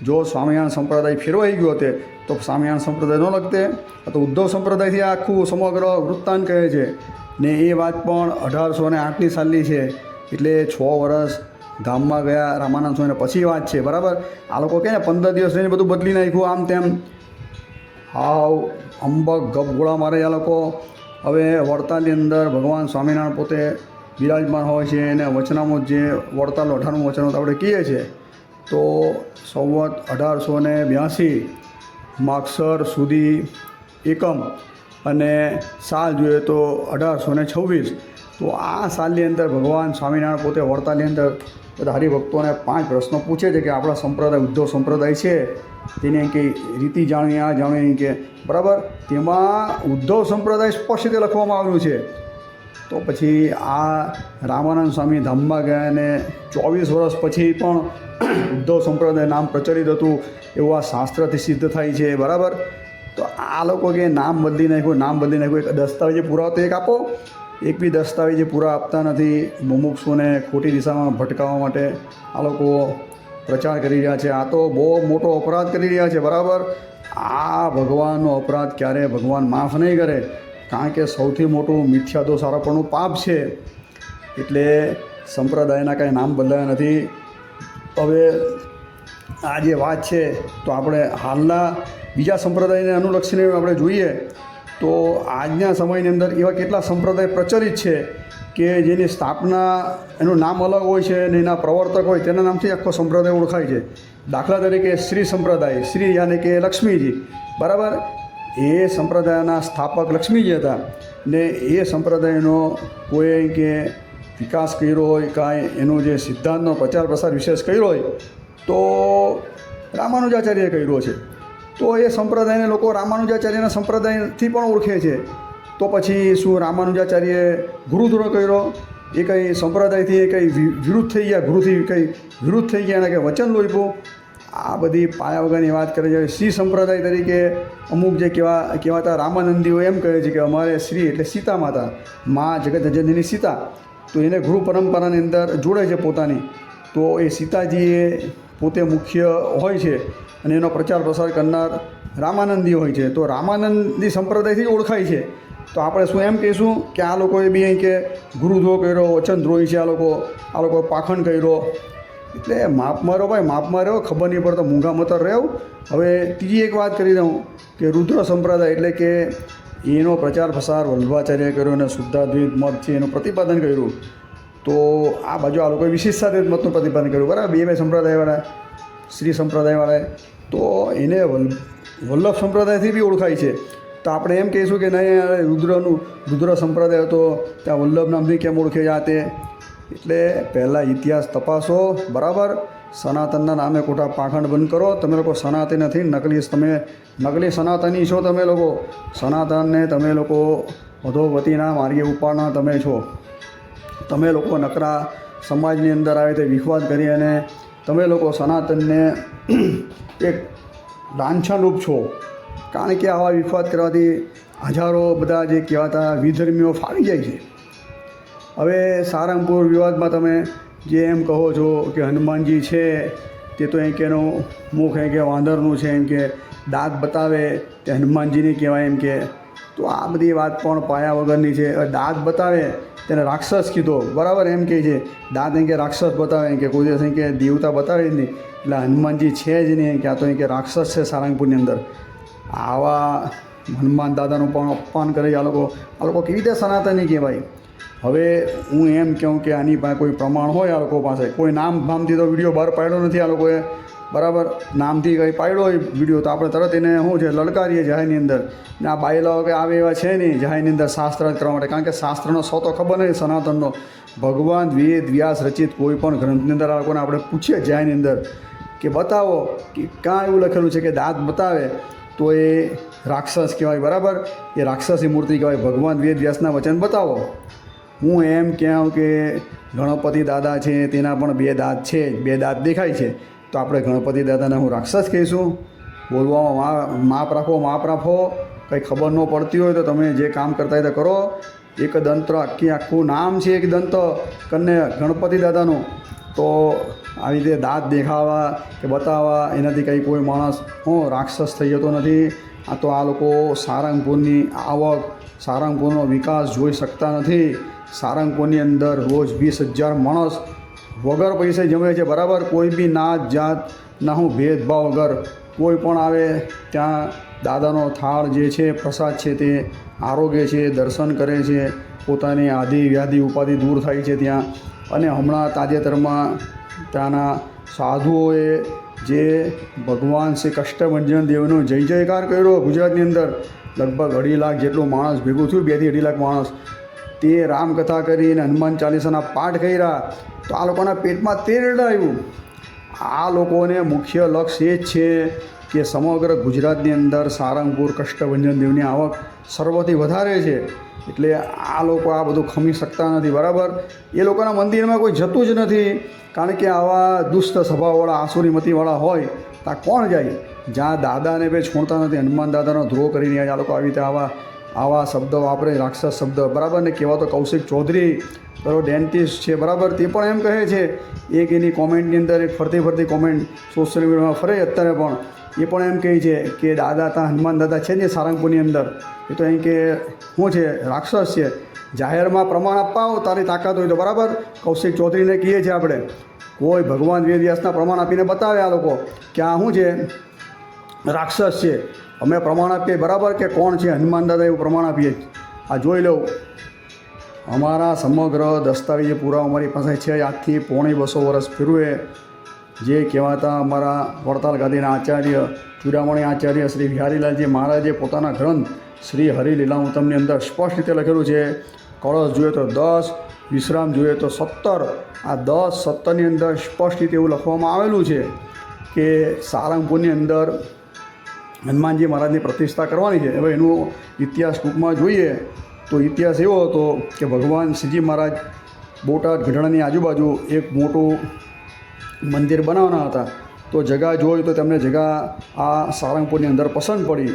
જો સ્વામિનારાયણ સંપ્રદાય ફેરવાઈ ગયો હોતે તો સ્વામિનારાયણ સંપ્રદાય ન લખતે. તો ઉદ્ધવ સંપ્રદાયથી આખું સમગ્ર વૃત્તાંત કહે છે ને એ વાત પણ 1808ની સાલની છે. એટલે 6 વર્ષ ધામમાં ગયા રામાનંદ સ્વામીને પછી વાત છે. બરાબર. આ લોકો કહે ને 15 દિવસ રહીને બધું બદલી નાખ્યું આમ તેમ હાવ અંબક ગપગોળા મારે આ લોકો. હવે વડતાલની અંદર ભગવાન સ્વામિનારાયણ પોતે બિરાજમાન હોય છે અને વચનામૃત જે વડતાલ 18મું વચનામૃત આપણે કહીએ છીએ તો સંવત 1882 માગસર સુધી એકમ અને સાલ જોઈએ તો 1826. તો આ સાલની અંદર ભગવાન સ્વામિનારાયણ પોતે વડતાલની અંદર બધા હરિભક્તોને 5 પ્રશ્નો પૂછે છે કે આપણા સંપ્રદાય ઉદ્ધવ સંપ્રદાય છે તેની કંઈ રીતિ જાણવી આ જાણવી કે બરાબર. તેમાં ઉદ્ધવ સંપ્રદાય સ્પષ્ટ રીતે લખવામાં આવ્યું છે. તો પછી આ રામાનંદ સ્વામી ધામમાં ગયા અને 24 વર્ષ પછી પણ ઉદ્ધવ સંપ્રદાય નામ પ્રચલિત હતું એવું આ શાસ્ત્રથી સિદ્ધ થાય છે. બરાબર. તો આ લોકો કે નામ બદલી નાખ્યું એક દસ્તાવેજ પુરાવો તો એક આપો. એક બી દસ્તાવેજ પૂરા આપતા નથી. મુમુક્ષુને ખોટી દિશામાં ભટકાવવા માટે આ લોકો પ્રચાર કરી રહ્યા છે. આ તો બહુ મોટો અપરાધ કરી રહ્યા છે. બરાબર. આ ભગવાનનો અપરાધ ક્યારે ભગવાન માફ નહીં કરે, કારણ કે સૌથી મોટું મિથ્યા દોષ આરોપણનું પાપ છે. એટલે સંપ્રદાયના કાંઈ નામ બદલાયા નથી. હવે આ જે વાત છે તો આપણે હાલના બીજા સંપ્રદાયને અનુલક્ષીને આપણે જોઈએ તો આજના સમયની અંદર એવા કેટલા સંપ્રદાય પ્રચલિત છે કે જેની સ્થાપના એનું નામ અલગ હોય છે અને એના પ્રવર્તક હોય તેના નામથી આખો સંપ્રદાય ઓળખાય છે. દાખલા તરીકે શ્રી સંપ્રદાય, શ્રી યાની કે લક્ષ્મીજી. બરાબર. એ સંપ્રદાયના સ્થાપક લક્ષ્મીજી હતા ને એ સંપ્રદાયનો કોઈ કે વિકાસ કર્યો હોય કાંઈ એનો જે સિદ્ધાંતનો પ્રચાર પ્રસાર વિશેષ કર્યો હોય તો રામાનુજાચાર્યએ કર્યો છે. તો એ સંપ્રદાયને લોકો રામાનુજાચાર્યના સંપ્રદાયથી પણ ઓળખે છે. તો પછી શું રામાનુજાચાર્યએ ગુરુદ્રોહ કર્યો? એ કંઈ સંપ્રદાયથી એ કંઈ વિરુદ્ધ થઈ ગયા, ગુરુથી કંઈ વિરુદ્ધ થઈ ગયા અને કંઈ વચન લોપ્યું? આ બધી પાયા વગરની વાત કરે છે. શ્રી સંપ્રદાય તરીકે અમુક જે કહેવાતા રામાનંદીઓ એમ કહે છે કે અમારે શ્રી એટલે સીતા માતા, મા જગત જનની સીતા. તો એને ગુરુ પરંપરાની અંદર જોડે છે પોતાની. તો એ સીતાજીએ પોતે મુખ્ય હોય છે અને એનો પ્રચાર પ્રસાર કરનાર રામાનંદી હોય છે. તો રામાનંદી સંપ્રદાયથી જ ઓળખાય છે. તો આપણે શું એમ કહીશું કે આ લોકોએ બી અહીં કે ગુરુદ્રોહ કર્યો, વચનદ્રોહી છે આ લોકો પાખંડ કર્યો? એટલે માપ મારો ભાઈ, માપ માર્યો. ખબર નહીં પડતો મૂંઘા મતર રહેવું. હવે ત્રીજી એક વાત કરી દઉં કે રુદ્ર સંપ્રદાય એટલે કે એનો પ્રચાર પ્રસાર વલ્લભાચાર્યએ કર્યો અને શુદ્ધાદ્વૈત મત છે એનું પ્રતિપાદન કર્યું. તો આ બાજુ આ લોકોએ વિશિષ્ટાદ્વૈત મતનું પ્રતિપાદન કર્યું. બરાબર. બે સંપ્રદાયવાળા, શ્રી સંપ્રદાયવાળા. તો એને વલ્લભ સંપ્રદાયથી બી ઓળખાય છે. તો આપણે એમ કહીશું કે નહીં રુદ્ર સંપ્રદાય હતો ત્યાં વલ્લભ નામથી કેમ ઓળખે છે આ તે? એટલે પહેલાં ઇતિહાસ તપાસો. બરાબર. સનાતનના નામે ખોટા પાખંડ બંધ કરો. તમે લોકો સનાતન નથી, નકલી સનાતની છો તમે લોકો. સનાતનને તમે લોકો અધોગતિના માર્ગે ઉપાડના તમે છો. તમે લોકો નકરા સમાજની અંદર આવે તે વિખવાદ કરી અને તમે લોકો સનાતનને એક લાંછનરૂપ છો. કારણ કે આવા વિખવાદ કરવાથી હજારો બધા જે કહેવાતા વિધર્મીઓ ફાવી જાય છે. હવે સારંગપુર વિવાદમાં તમે જે એમ કહો છો કે હનુમાનજી છે તે તો એમ કે એનું મુખ એમ કે વાંદરનું છે, એમ કે દાંત બતાવે તે હનુમાનજીને કહેવાય એમ કે. તો આ બધી વાત પણ પાયા વગરની છે. દાંત બતાવે તેને રાક્ષસ કીધો. બરાબર. એમ કહે છે દાંત એમ કે રાક્ષસ બતાવે એમ કે કોઈ દિવસ એમ કે દેવતા બતાવે જ નહીં. એટલે હનુમાનજી છે જ નહીં, ક્યાં તો એમ કે રાક્ષસ છે સારંગપુરની અંદર. આવા હનુમાન દાદાનું પણ અપમાન કરે છે આ લોકો કેવી રીતે સનાતની કહેવાય? હવે હું એમ કહું કે આની પાસે કોઈ પ્રમાણ હોય આ લોકો પાસે, કોઈ નામથી તો વિડીયો બહાર પાડ્યો નથી આ લોકોએ. બરાબર. નામથી કંઈ પાડ્યો હોય વિડીયો તો આપણે તરત એને શું છે લલકારીએ જાહેરની અંદર. ને આ બાયલાઓ કે આવે એવા છે નહીં જાહેરની અંદર શાસ્ત્ર કરવા માટે, કારણ કે શાસ્ત્રનો સો તો ખબર નહીં સનાતનનો. ભગવાન વેદ વ્યાસ રચિત કોઈ પણ ગ્રંથની અંદર આ લોકોને આપણે પૂછીએ જાહેરની અંદર કે બતાવો કે કાં એવું લખેલું છે કે દાંત બતાવે તો એ રાક્ષસ કહેવાય. બરાબર. એ રાક્ષસી મૂર્તિ કહેવાય. ભગવાન વેદ વ્યાસના વચન બતાવો. હું એમ કહું કે ગણપતિ દાદા છે તેના પણ બે દાંત છે, બે દાંત દેખાય છે, તો આપણે ગણપતિ દાદાને હું રાક્ષસ કહીશું? બોલવામાં માપ રાખો. કંઈ ખબર ન પડતી હોય તો તમે જે કામ કરતા હોય તો કરો. એક દંત્ર આખું નામ છે એક દંત કરીને ગણપતિ દાદાનું, તો આવી રીતે દાંત દેખાવા કે બતાવવા એનાથી કંઈ કોઈ માણસ રાક્ષસ થઈ જતો નથી. આ તો આ લોકો સારંગપુરની આવક, સારંગપુરનો વિકાસ જોઈ શકતા નથી. સારંગપુરની અંદર રોજ 20,000 માણસ વગર પૈસે જમે છે, બરાબર. કોઈ બી નાત જાતના ભેદભાવ વગર કોઈ પણ આવે ત્યાં દાદાનો થાળ જે છે, પ્રસાદ છે, તે આરોગ્ય છે, દર્શન કરે છે, પોતાની આદિ વ્યાધિ ઉપાધિ દૂર થાય છે ત્યાં. અને હમણાં તાજેતરમાં ત્યાંના સાધુઓએ જે ભગવાન શ્રી કષ્ટભંજન દેવનો જય જયકાર કર્યો ગુજરાતની અંદર, લગભગ 2.5 લાખ જેટલું માણસ ભેગું થયું, 2 થી 2.5 લાખ માણસ, તે રામકથા કરીને હનુમાન ચાલીસાના પાઠ કર્યા, તો આ લોકોના પેટમાં તેલ આવ્યું. આ લોકોને મુખ્ય લક્ષ્ય એ જ છે કે સમગ્ર ગુજરાતની અંદર સારંગપુર કષ્ટભંજન દેવની આવક સર્વથી વધારે છે, એટલે આ લોકો આ બધું ખમી શકતા નથી, બરાબર. એ લોકોના મંદિરમાં કોઈ જતું જ નથી, કારણ કે આવા દુષ્ટ સ્વભાવવાળા આસુરીમતીવાળા હોય ત્યાં કોણ જાય? જ્યાં દાદાને બે છોડતા નથી, હનુમાન દાદાનો દ્રોહ કરીને આ લોકો આવી રીતે આવા શબ્દ વાપરે, રાક્ષસ શબ્દ, બરાબર. ને કહેવા તો કૌશિક ચૌધરી બરાબર ડેન્ટિસ્ટ છે, બરાબર, તે પણ એમ કહે છે, એક એની કોમેન્ટની અંદર એક ફરતી કોમેન્ટ સોશિયલ મીડિયામાં ફરે અત્યારે પણ, એ પણ એમ કહે છે કે દાદા ત્યાં હનુમાન દાદા છે ને સારંગપુરની અંદર, એ તો અહીં કે શું છે, રાક્ષસ છે. જાહેરમાં પ્રમાણ અપાવો તારી તાકાત હોય તો, બરાબર. કૌશિક ચૌધરીને કહીએ છીએ આપણે, કોઈ ભગવાન વેદવ્યાસના પ્રમાણ આપીને બતાવે આ લોકો કે આ શું છે, રાક્ષસ છે. અમે પ્રમાણ આપીએ, બરાબર, કે કોણ છે હનુમાન દાદા, એવું પ્રમાણ આપીએ. આ જોઈ લઉં, અમારા સમગ્ર દસ્તાવેજ પુરાવા અમારી પાસે છે. આજથી 250 વર્ષ પૂર્વે જે કહેવાતા અમારા વડતાલ ગાદીના આચાર્ય ચૂડામણી આચાર્ય શ્રી બિહારીલાલજી મહારાજે પોતાના ગ્રંથ શ્રી હરિલીલામૃતમની અંદર સ્પષ્ટ રીતે લખેલું છે, કળશ જોઈએ તો 10, વિશ્રામ જોઈએ તો 17. આ 10, 17ની અંદર સ્પષ્ટ રીતે એવું લખવામાં આવેલું છે કે સારંગપુરની અંદર હનુમાનજી મહારાજની પ્રતિષ્ઠા કરવાની છે. હવે એનો ઇતિહાસ ટૂંકમાં જોઈએ તો ઇતિહાસ એવો હતો કે ભગવાન શ્રીજી મહારાજ બોટાદ ગઢડાની આજુબાજુ એક મોટું મંદિર બનાવવાના હતા. તો જગા જોઈ તો તેમને જગા આ સારંગપુરની અંદર પસંદ પડી.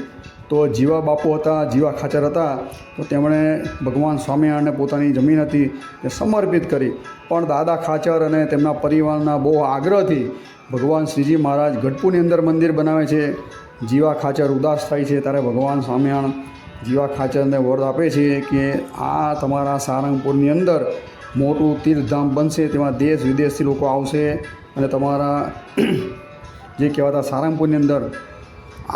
તો જીવા બાપુ હતા, જીવા ખાચર હતા, તો તેમણે ભગવાન સ્વામિનારાયણને પોતાની જમીન હતી તે સમર્પિત કરી. પણ દાદા ખાચર અને તેમના પરિવારના બહુ આગ્રહથી ભગવાન શ્રીજી મહારાજ ગઢપુરની અંદર મંદિર બનાવે છે. જીવા ખાચર ઉદાસ થાય છે, ત્યારે ભગવાન સ્વામિનારાયણ જીવા ખાચરને વરદ આપે છે કે આ તમારા સારંગપુરની અંદર મોટું તીર્થધામ બનશે, તેમાં દેશ વિદેશથી લોકો આવશે અને તમારા જે કહેવાતા સારંગપુરની અંદર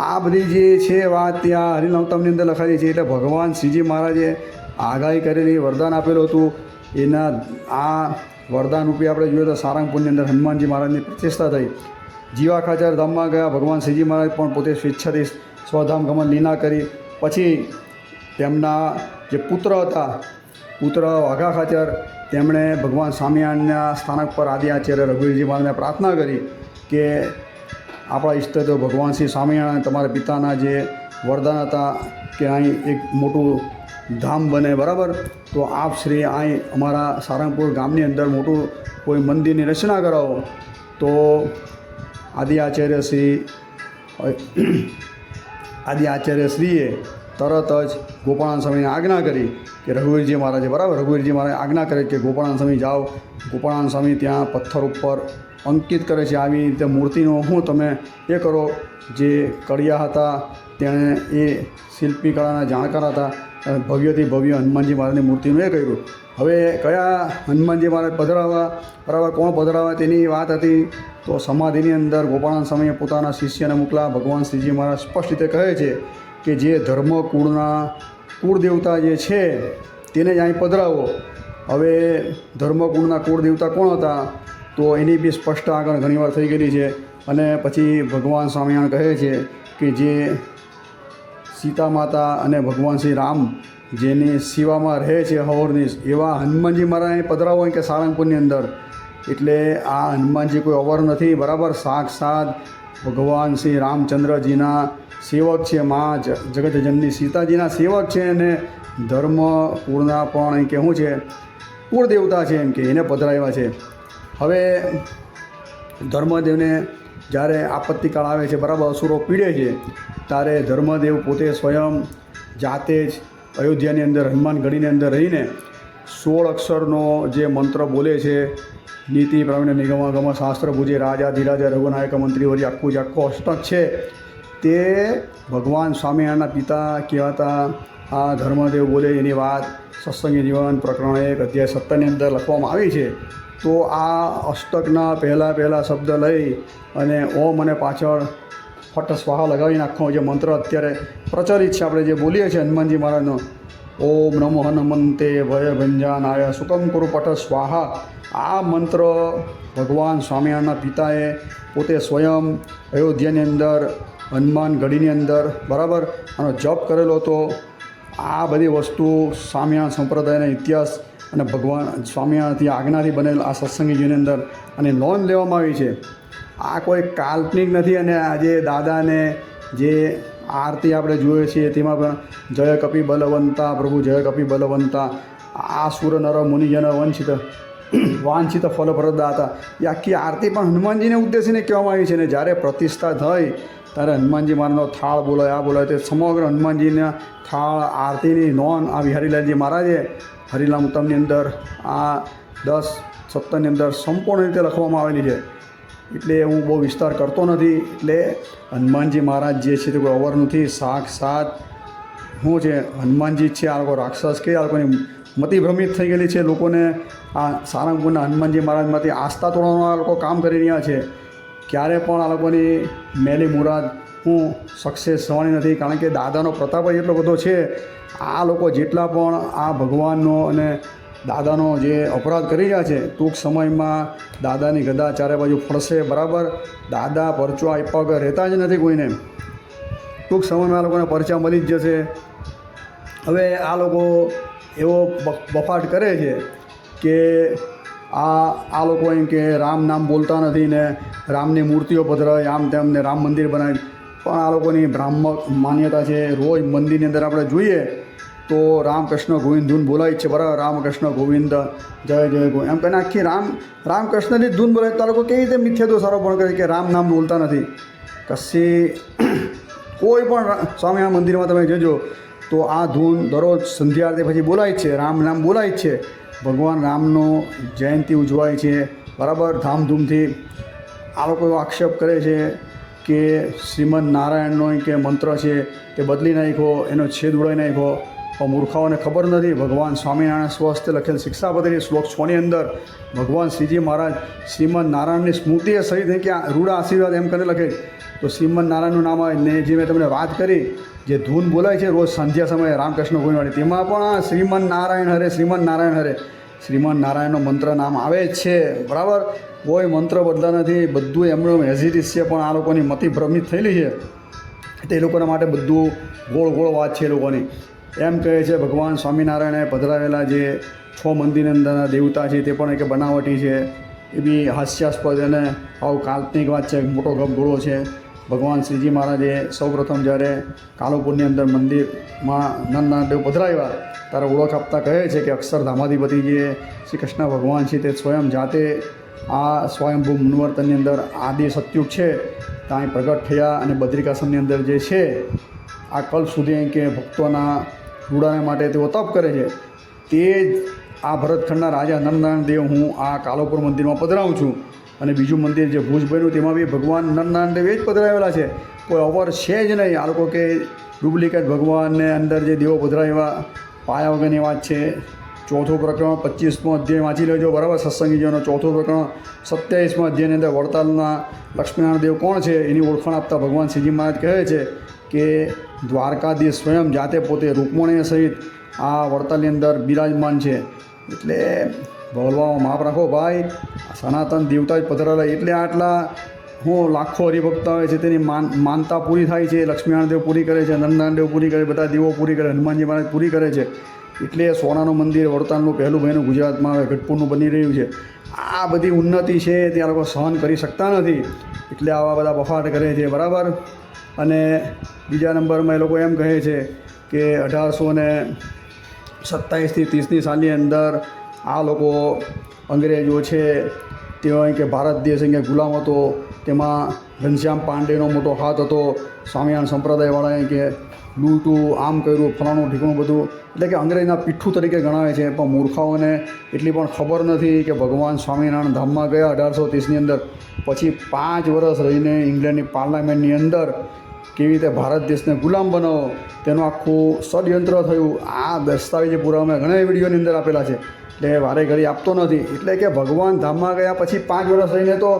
આ બધી જે છે વાત ત્યાં હરિનામની અંદર લખાયેલી છે. એટલે ભગવાન શ્રીજી મહારાજે આગાહી કરેલી, વરદાન આપેલું હતું, એના આ વરદાન રૂપે આપણે જોઈએ તો સારંગપુરની અંદર હનુમાનજી મહારાજની પ્રતિષ્ઠા થઈ. જીવા ખાચર ધામમાં ગયા, ભગવાન શ્રીજી મહારાજ પણ પોતે સ્વેચ્છાથી સ્વધામ ગમન લીના કરી. પછી તેમના જે પુત્ર હતા, પુત્ર વાઘા ખાચર, તેમણે ભગવાન સ્વામિનારાયણના સ્થાનક પર આદિ આચાર્ય રઘુવીરજી મહારાજને પ્રાર્થના કરી કે આપણા ઈષ્ટદેવ ભગવાન શ્રી સ્વામિનારાયણ તમારા પિતાના જે વરદાન હતા કે અહીં એક મોટું ધામ બને, બરાબર. તો આપ શ્રી અહીં અમારા સારંગપુર ગામની અંદર મોટું કોઈ મંદિરની રચના કરાવો. તો આદિ આચાર્ય શ્રીએ તરત જ ગોપાળાનંદ સ્વામીને આજ્ઞા કરી કે રઘુવીરજી મહારાજે, બરાબર, રઘુવીરજી મહારાજે આજ્ઞા કરે કે ગોપાળાનંદ સ્વામી જાઓ. ગોપાળાનંદ સ્વામી ત્યાં પથ્થર ઉપર અંકિત કરે છે આવી રીતે મૂર્તિનો. હું તમે એ કરો, જે કડિયા હતા તેણે એ શિલ્પી કળાના જાણકાર હતા, ભવ્યથી ભવ્ય હનુમાનજી મહારાજની મૂર્તિનું એ કર્યું. હવે કયા હનુમાનજી મહારાજ પધરાવવા, બરાબર, કોણ પધરાવવા તેની વાત હતી. તો સમાધિની અંદર ગોપાળાનંદ સ્વામીએ પોતાના શિષ્યને મોકલા. ભગવાન શ્રીજી મહારાજ સ્પષ્ટ રીતે કહે છે કે જે ધર્મ કુળના કુળદેવતા જે છે તેને જ અહીં પધરાવો. હવે ધર્મકુળના કુળદેવતા કોણ હતા તો એની બી સ્પષ્ટ આગળ ઘણીવાર થઈ ગયેલી છે. અને પછી ભગવાન સ્વામિનારાયણ કહે છે કે જે સીતા માતા અને ભગવાન શ્રી રામ જેની સેવામાં રહે છે હવરની, એવા હનુમાનજી મહારાજને પધરાવો હોય કે સારંગપુરની અંદર. એટલે આ હનુમાનજી કોઈ અવર નથી, બરાબર, સાક્ષાત ભગવાન શ્રી રામચંદ્રજીના સેવક છે, મા જગતજનની સીતાજીના સેવક છે. અને ધર્મ કુળના પણ અહીં કહેવું છે કુળ દેવતા છે એમ કે એને પધરાવ્યા છે. હવે ધર્મદેવને જ્યારે આપત્તિકાળ આવે છે, બરાબર, અસુરો પીડે છે, ત્યારે ધર્મદેવ પોતે સ્વયં જાતે જ અયોધ્યાની અંદર હનુમાનગઢીની અંદર રહીને 16 અક્ષરનો જે મંત્ર બોલે છે, નીતિ પ્રવીણ નિગમાગમ શાસ્ત્ર પૂજે રાજાધિરાજા રઘુનાયક મંત્રી વળી આખું જ આખો અષ્ટક છે તે ભગવાન સ્વામિનારાયણના પિતા કહેવાતા આ ધર્મદેવ બોલે એની વાત સત્સંગી જીવન પ્રકરણ 1 અધ્યાય 17ની અંદર લખવામાં આવી છે. તો આ અષ્ટકના પહેલાં શબ્દ લઈ અને ઓમ અને પાછળ ફટ સ્વાહા લગાવી નાખવો જે મંત્ર અત્યારે પ્રચલિત છે, આપણે જે બોલીએ છીએ હનુમાનજી મહારાજનો, ઓમ નમો હનુમંતે ભય ભંજાનાય સુકમ કુરુ પટ સ્વાહા, આ મંત્ર ભગવાન સ્વામિનારાયણના પિતાએ પોતે સ્વયં અયોધ્યાની અંદર હનુમાનગઢીની અંદર, બરાબર, આનો જપ કરેલો હતો. આ બધી વસ્તુ સ્વામિનારાયણ સંપ્રદાયના ઇતિહાસ અને ભગવાન સ્વામિનારાયણથી આજ્ઞાથી બનેલ આ સત્સંગીજીની અંદર અને નોંધ લેવામાં આવી છે. આ કોઈ કાલ્પનિક નથી. અને આજે દાદાને જે આરતી આપણે જોઈએ છીએ તેમાં પણ જય કપિ બલવંતા પ્રભુ જય કપિ બલવંતા, આ સુર નર મુનિજન વાંછિત ફલપ્રદા હતા, એ આખી આરતી પણ હનુમાનજીને ઉદ્દેશીને કહેવામાં આવી છે. ને જ્યારે પ્રતિષ્ઠા થઈ ત્યારે હનુમાનજી મહારાજનો થાળ બોલાય, આ બોલાય, તે સમગ્ર હનુમાનજીના થાળ આરતીની નોંધ આ વિહારીલાલજી મહારાજે હરિનામ ઉત્તમની અંદર આ 10:17ની અંદર સંપૂર્ણ રીતે લખવામાં આવેલી છે. એટલે હું બહુ વિસ્તાર કરતો નથી. એટલે હનુમાનજી મહારાજ જે છે તે કોઈ અવર નથી, સાક્ષાત શું છે, હનુમાનજી જ છે. આ લોકો રાક્ષસ કે આ લોકોની મતિ ભ્રમિત થઈ ગયેલી છે. લોકોને આ સારંગપુરના હનુમાનજી મહારાજમાંથી આસ્થા તોડવાનું આ લોકો કામ કરી રહ્યા છે. ક્યારે પણ આ લોકોની મેલી મુરાદ સક્સેસ થવાની નથી, કારણ કે દાદાનો પ્રતાપ જ એટલો બધો છે. આ લોકો જેટલા પણ આ ભગવાનનો અને દાદાનો જે અપરાધ કરી રહ્યા છે, ટૂંક સમયમાં દાદાની ગદા ચારે બાજુ ફળશે, બરાબર. દાદા પરચો આપ્યા વગર રહેતા જ નથી કોઈને. ટૂંક સમયમાં આ લોકોને પરચા મળી જ જશે. હવે આ લોકો એવો બફાટ કરે છે કે આ લોકો એમ કે રામ નામ બોલતા નથી ને રામની મૂર્તિઓ પધરાય, આમ તેમ ને રામ મંદિર બનાવી. પણ આ લોકોની બ્રાહ્મક માન્યતા છે. રોજ મંદિરની અંદર આપણે જોઈએ તો રામકૃષ્ણ ગોવિંદ ધૂન બોલાય છે, બરાબર. રામકૃષ્ણ ગોવિંદ જય જય ગોવિંદ એમ કહીને આખી રામકૃષ્ણની ધૂન બોલાય. તો આ લોકો કેવી રીતે મિથ્યાત્વ આરોપણ કરે કે રામ નામ બોલતા નથી. કશી કોઈ પણ સ્વામિનારાયણ મંદિરમાં તમે જજો તો આ ધૂન દરરોજ સંધ્યા આરતી પછી બોલાય છે, રામ નામ બોલાય છે. ભગવાન રામનો જયંતિ ઉજવાય છે, બરાબર, ધામધૂમથી. આ લોકો એવો આક્ષેપ કરે છે કે શ્રીમદ નારાયણનો કે મંત્ર છે તે બદલી નાખ્યો, એનો છેદ ઉડાવી નાખ્યો. પણ મૂર્ખાઓને ખબર નથી. ભગવાન સ્વામિનારાયણ સ્વસ્તે લખેલ શિક્ષાપત્રીની શ્લોક 6ની અંદર ભગવાન શ્રીજી મહારાજ શ્રીમદ નારાયણની સ્મૃતિએ સહિત કે રૂડા આશીર્વાદ એમ કરીને લખે. તો શ્રીમદ નારાયણનું નામ આવે ને જે મેં તમને વાત કરી, જે ધૂન બોલાય છે રોજ સંધ્યા સમયે રામકૃષ્ણ ગોવિંદવાળી, તેમાં પણ શ્રીમદ નારાયણ હરે, શ્રીમદ નારાયણ હરે, શ્રીમદ નારાયણનો મંત્ર નામ આવે જ છે, બરાબર. કોઈ મંત્ર બદલા નથી. બધું એમનું હેઝિટીસ છે. પણ આ લોકોની મતિ ભ્રમિત થયેલી છે. એટલે એ લોકોના માટે બધું ગોળ વાત છે. એ લોકોની એમ કહે છે ભગવાન સ્વામિનારાયણે પધરાવેલા જે 6 મંદિરની અંદરના દેવતા છે તે પણ એક બનાવટી છે. એ બી હાસ્યાસ્પદ અને આવું કાલ્પનિક વાત છે. મોટો ગપગોળો છે. ભગવાન શ્રીજી મહારાજે સૌપ્રથમ જ્યારે કાલુપુરની અંદર મંદિરમાં નંદનાદેવ પધરાવ્યા ત્યારે ઓળખ આપતા કહે છે કે અક્ષરધામાધિપતિ જે શ્રી કૃષ્ણ ભગવાન છે તે સ્વયં જાતે આ સ્વયંભૂ મુનિવર્તનની અંદર આદિ સત્યુગ છે ત્યાં પ્રગટ થયા અને બદ્રિકાશ્રમની અંદર જે છે આ કલ્પ સુધી કે ભક્તોના રૂડાને માટે તેઓ તપ કરે છે. તે જ આ ભરતખંડના રાજા નરનારાયણ દેવ હું આ કાલુપુર મંદિરમાં પધરાવું છું. અને બીજું મંદિર જે ભુજ બન્યું તેમાં બી ભગવાન નરનારાયણ દેવ એ જ પધરાવેલા છે. કોઈ અવર છે જ નહીં. આ લોકો કે ડુપ્લિકેટ ભગવાનને અંદર જે દેવો પધરાવ્યા પાયા વગરની વાત છે. ચોથું પ્રકરણ 25મો અધ્યાય વાંચી લેજો, બરાબર. સત્સંગીજીઓનો ચોથું પ્રકરણ 27મા અધ્યાયની અંદર વડતાલના લક્ષ્મીનારાયણ દેવ કોણ છે એની ઓળખાણ આપતા ભગવાન શ્રીજી મહારાજ કહે છે કે દ્વારકાધીશ સ્વયં જાતે પોતે રૂકમણી સહિત આ વડતાલની અંદર બિરાજમાન છે. એટલે બોલવામાં માફ રાખો ભાઈ. સનાતન દેવતા જ પધરાયેલા એટલે આટલા લાખો હરિભક્ત આવે છે તેની માનતા પૂરી થાય છે. લક્ષ્મીનારાયણ દેવ પૂરી કરે છે, નંદનારાયણ દેવ પૂરી કરે, બધા દેવો પૂરી કરે, હનુમાનજી મહારાજ પૂરી કરે છે. એટલે સોનાનું મંદિર વડતાલનું પહેલું બહેનું ગુજરાતમાં હવે ગઢપુરનું બની રહ્યું છે. આ બધી ઉન્નતિ છે તે આ લોકો સહન કરી શકતા નથી. એટલે આવા બધા બફાટ કરે છે, બરાબર. અને બીજા નંબરમાં એ લોકો એમ કહે છે કે 1827થી 30ની સાલની અંદર આ લોકો અંગ્રેજો છે તેઓ અહીં કે ભારત દેશ અહીં કે ગુલામ હતો, તેમાં ઘનશ્યામ પાંડેનો મોટો હાથ હતો, સ્વામિનારાયણ સંપ્રદાયવાળા અહીં કે લૂંટું આમ કર્યું ફલાણું ઠીકણું બધું, એટલે કે અંગ્રેજના પીઠું તરીકે ગણાવે છે. પણ મૂર્ખાઓને એટલી પણ ખબર નથી કે ભગવાન સ્વામિનારાયણ ધામમાં ગયા 1830ની અંદર, પછી 5 વર્ષ રહીને ઇંગ્લેન્ડની પાર્લામેન્ટની અંદર કેવી રીતે ભારત દેશને ગુલામ બનાવો તેનું આખું ષડયંત્ર થયું. આ દસ્તાવેજ પુરાવા ઘણા વિડીયોની અંદર આપેલા છે, એટલે વારે ઘડી આપતો નથી. એટલે કે ભગવાન ધામમાં ગયા પછી 5 વર્ષ રહીને તો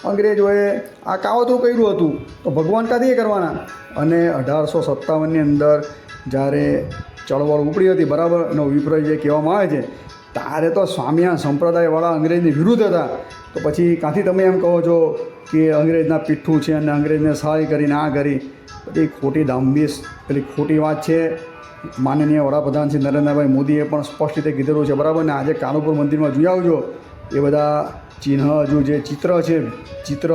અંગ્રેજોએ આ કાવતરું કર્યું હતું, તો ભગવાન કાંથી કરવાના. અને 1857ની અંદર જ્યારે ચળવળ ઉપડી હતી, બરાબર, એનો વિપરીત જે કહેવામાં આવે છે, ત્યારે તો સ્વામિનારાયણ સંપ્રદાયવાળા અંગ્રેજની વિરુદ્ધ હતા. તો પછી કાંથી તમે એમ કહો છો કે અંગ્રેજના પીઠું છે અને અંગ્રેજને સહાય કરીને આ કરી? બધી ખોટી દાંભીસ પેલી ખોટી વાત છે. માનનીય વડાપ્રધાન શ્રી નરેન્દ્રભાઈ મોદીએ પણ સ્પષ્ટ રીતે કીધેલું છે, બરાબર ને. આજે કાલુપુર મંદિરમાં જોઈ આવજો, એ બધા ચિહ્ન, હજુ જે ચિત્ર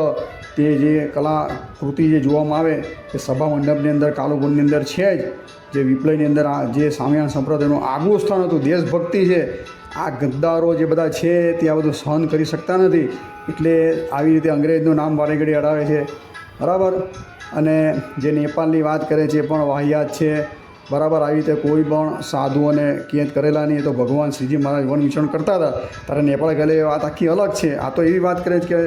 તે જે કલાકૃતિ જે જોવામાં આવે એ સભા મંડપની અંદર કાલુપુરની અંદર છે જ. જે વિપ્લવની અંદર આ જે સ્વામિનારાયણ સંપ્રદાયનું આગવું સ્થાન હતું, દેશભક્તિ છે. આ ગદ્દારો જે બધા છે તે આ બધું સહન કરી શકતા નથી, એટલે આવી રીતે અંગ્રેજનું નામ વારે ઘડી અડાવે છે, બરાબર. અને જે નેપાળની વાત કરે છે એ પણ વાહિયાત છે, બરાબર. આવી રીતે કોઈ પણ સાધુઓને કેદ કરેલા નહીં. તો ભગવાન શ્રીજી મહારાજ વન વિચરણ કરતા હતા ત્યારે નેપાળ ગયેલી એ વાત આખી અલગ છે. આ તો એવી વાત કરે છે કે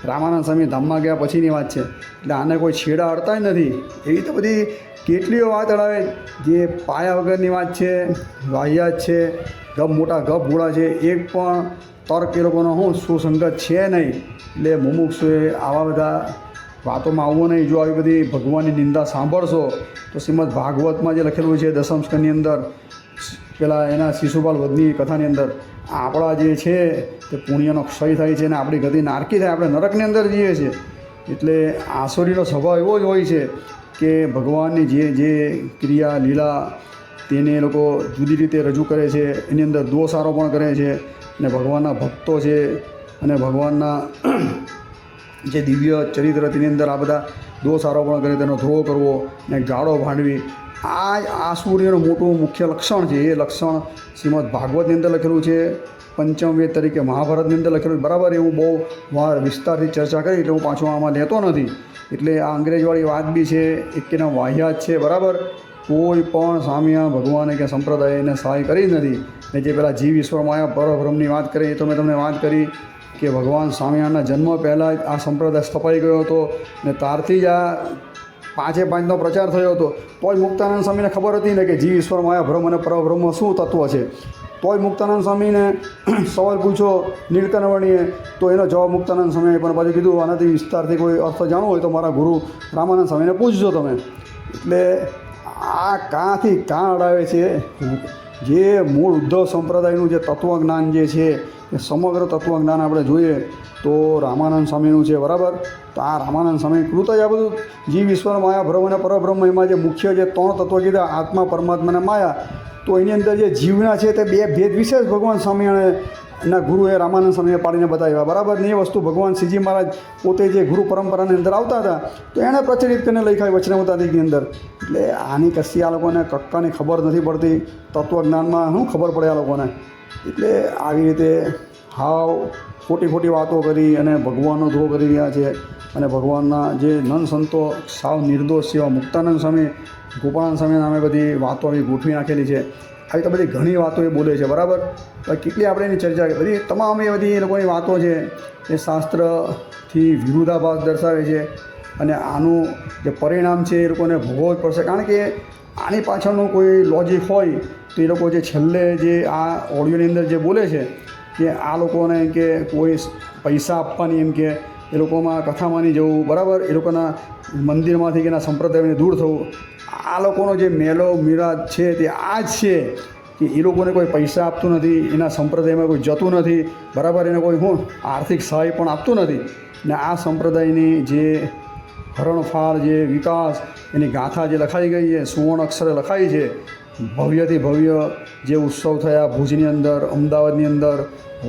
રામાનંદ સ્વામી ધામમાં ગયા પછીની વાત છે, એટલે આને કોઈ છેડા અડતા નથી. એવી તો બધી કેટલીઓ વાત અડાવે જે પાયા વગરની વાત છે, વાહિયાત છે, મોટા ગપ ઘોડા છે. એક પણ તર્ક એ લોકોનો સુસંગત છે નહીં. એટલે મુમુક્ષુએ આવા બધા વાતોમાં આવવું નહીં. જો આવી બધી ભગવાનની નિંદા સાંભળશો તો શ્રીમદ ભાગવતમાં જે લખેલું છે દસમ સ્કંદની અંદર, પેલા એના શિશુપાલ વધની કથાની અંદર, આપણા જે છે તે પુણ્યનો ક્ષય થાય છે અને આપણી ગતિ નારકી થાય, આપણે નરકની અંદર જઈએ છીએ. એટલે આસુરીનો સ્વભાવ એવો જ હોય છે કે ભગવાનની જે ક્રિયા લીલા તેને એ લોકો જુદી રીતે રજૂ કરે છે, એની અંદર દોષ આરોપણ કરે છે. અને ભગવાનના ભક્તો છે અને ભગવાનના જે દિવ્ય ચરિત્ર તેની અંદર આ બધા દોષ આરોપણ કરે, તેનો ધ્રોહ કરવો ને ગાળો ભાંડવી, આ જ આસુરીનું મોટું મુખ્ય લક્ષણ છે. એ લક્ષણ શ્રીમદ ભાગવતની અંદર લખેલું છે, પંચમ વેદ તરીકે મહાભારતની અંદર લખેલું, બરાબર. એવું બહુ વાર વિસ્તારથી ચર્ચા કરી એટલે હું પાછો આમાં લેતો નથી. એટલે આ અંગ્રેજવાળી વાત બી છે, એકેના વાહિયાત છે, બરાબર. કોઈ પણ સ્વામિનારાયણ ભગવાને કે સંપ્રદાયને સહાય કરી નથી. ને જે પેલા જીવ ઈશ્વર માયા પરબ્રહ્મની વાત કરી, એ તો મેં તમને વાત કરી કે ભગવાન સ્વામિનારાયણના જન્મ પહેલાં જ આ સંપ્રદાય સ્થપાઈ ગયો હતો ને ત્યારથી જ આ 5-5નો પ્રચાર થયો હતો. તોય મુક્તાનંદ સ્વામીને ખબર હતી ને કે જીવ ઈશ્વર માયા ભ્રમ અને પરબ્રહ્મ શું તત્વ છે. તોય મુક્તાનંદ સ્વામીને સવાલ પૂછો નીલકંઠવર્ણીએ તો એનો જવાબ મુક્તાનંદ સ્વામીએ પણ પાછું કીધું, આનાથી વિસ્તારથી કોઈ અર્થ જાણવો હોય તો મારા ગુરુ રામાનંદ સ્વામીને પૂછજો તમે. એટલે આ કાંથી કાં અડાવે છે. જે મૂળ ઉદ્ધવ સંપ્રદાયનું જે તત્વજ્ઞાન જે છે એ સમગ્ર તત્વજ્ઞાન આપણે જોઈએ તો રામાનંદ સ્વામીનું છે, બરાબર. તો આ રામાનંદ સ્વામી કૃત જ આ બધું જીવ ઈશ્વર માયા ભ્રમ અને પરબ્રહ્મ, એમાં જે મુખ્ય જે 3 તત્વો કીધા, આત્મા, પરમાત્મા અને માયા, તો એની અંદર જે જીવના છે તે 2 ભેદ વિશે જ ભગવાન સ્વામિનારાયણના ગુરુએ રામાનંદ સ્વામીએ પાડીને બતાવ્યા, બરાબર. ને એ વસ્તુ ભગવાન શ્રીજી મહારાજ પોતે જે ગુરુ પરંપરાની અંદર આવતા હતા તો એણે પ્રચલિત કરીને લખાય વચનાવતાદિની અંદર. એટલે આની કશી આ લોકોને કક્કાની ખબર નથી પડતી. તત્વજ્ઞાનમાં શું ખબર પડે આ લોકોને. એટલે આવી રીતે હાવ ખોટી વાતો કરી અને ભગવાનનો દ્રોહ કરી રહ્યા છે. અને ભગવાનના જે નન સંતો સાવ નિર્દોષ સેવા મુક્તાનંદ સ્વામી, ગોપાળાનંદ સ્વામી નામે બધી વાતો આવી ગોઠવી નાખેલી છે. આવી તો બધી ઘણી વાતો એ બોલે છે, બરાબર. કેટલી આપણે એની ચર્ચા કરી, બધી તમામ એ બધી એ લોકોની વાતો છે એ શાસ્ત્રથી વિરુદ્ધાભાસ દર્શાવે છે. અને આનું જે પરિણામ છે એ લોકોને ભોગવવું જ પડશે, કારણ કે આની પાછળનું કોઈ લોજિક હોય તો એ લોકો જે છેલ્લે જે આ ઓડિયોની અંદર જે બોલે છે કે આ લોકોને કે કોઈ પૈસા આપવાની, એમ કે એ લોકોમાં કથા માની જવું, બરાબર. એ લોકોના મંદિરમાંથી કે એના સંપ્રદાયને દૂર થવું, આ લોકોનો જે મેલો મિરાજ છે તે આ જ છે કે એ લોકોને કોઈ પૈસા આપતું નથી, એના સંપ્રદાયમાં કોઈ જતું નથી, બરાબર. એને કોઈ આર્થિક સહાય પણ આપતું નથી. ને આ સંપ્રદાયની જે હરણફાળ જે વિકાસ એની ગાથા જે લખાઈ ગઈ છે, સુવર્ણ અક્ષરે લખાઈ છે. ભવ્યથી ભવ્ય જે ઉત્સવ થયા ભુજની અંદર, અમદાવાદની અંદર,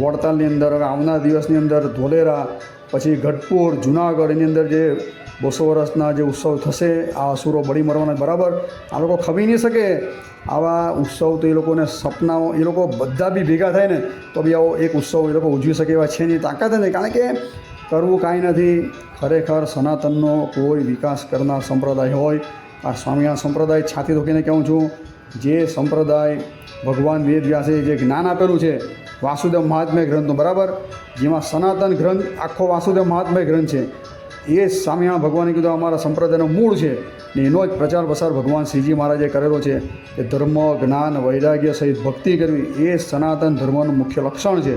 વડતાલની અંદર, હવે આવનાર દિવસની અંદર ધોલેરા, પછી ગઢપુર, જુનાગઢ, એની અંદર જે 200 વર્ષના જે ઉત્સવ થશે આ અસુરો બળી મરવાના, બરાબર. આ લોકો ખમી નહીં શકે આવા ઉત્સવ. તો એ લોકોને સપનાઓ, એ લોકો બધા બી ભેગા થાય ને તો બી આવો એક ઉત્સવ એ લોકો ઉજવી શકે એવા છે નહીં, તાકાત નથી. કારણ કે કરવું કાંઈ નથી. ખરેખર સનાતનનો કોઈ વિકાસ કરનાર સંપ્રદાય હોય આ સ્વામિનારાયણ સંપ્રદાય. છાતી ઠોકીને કહું છું, જે સંપ્રદાય ભગવાન વેદ વ્યાસે જે જ્ઞાન આપેલું છે વાસુદેવ મહાત્મ્ય ગ્રંથનું, બરાબર, જેમાં સનાતન ગ્રંથ આખો વાસુદેવ મહાત્મ્ય ગ્રંથ છે, એ સ્વામિનારાયણ ભગવાને કીધું અમારા સંપ્રદાયનો મૂળ છે ને એનો જ પ્રચાર પ્રસાર ભગવાન શ્રીજી મહારાજે કરેલો છે કે ધર્મ, જ્ઞાન, વૈરાગ્ય સહિત ભક્તિ કરવી એ સનાતન ધર્મનું મુખ્ય લક્ષણ છે.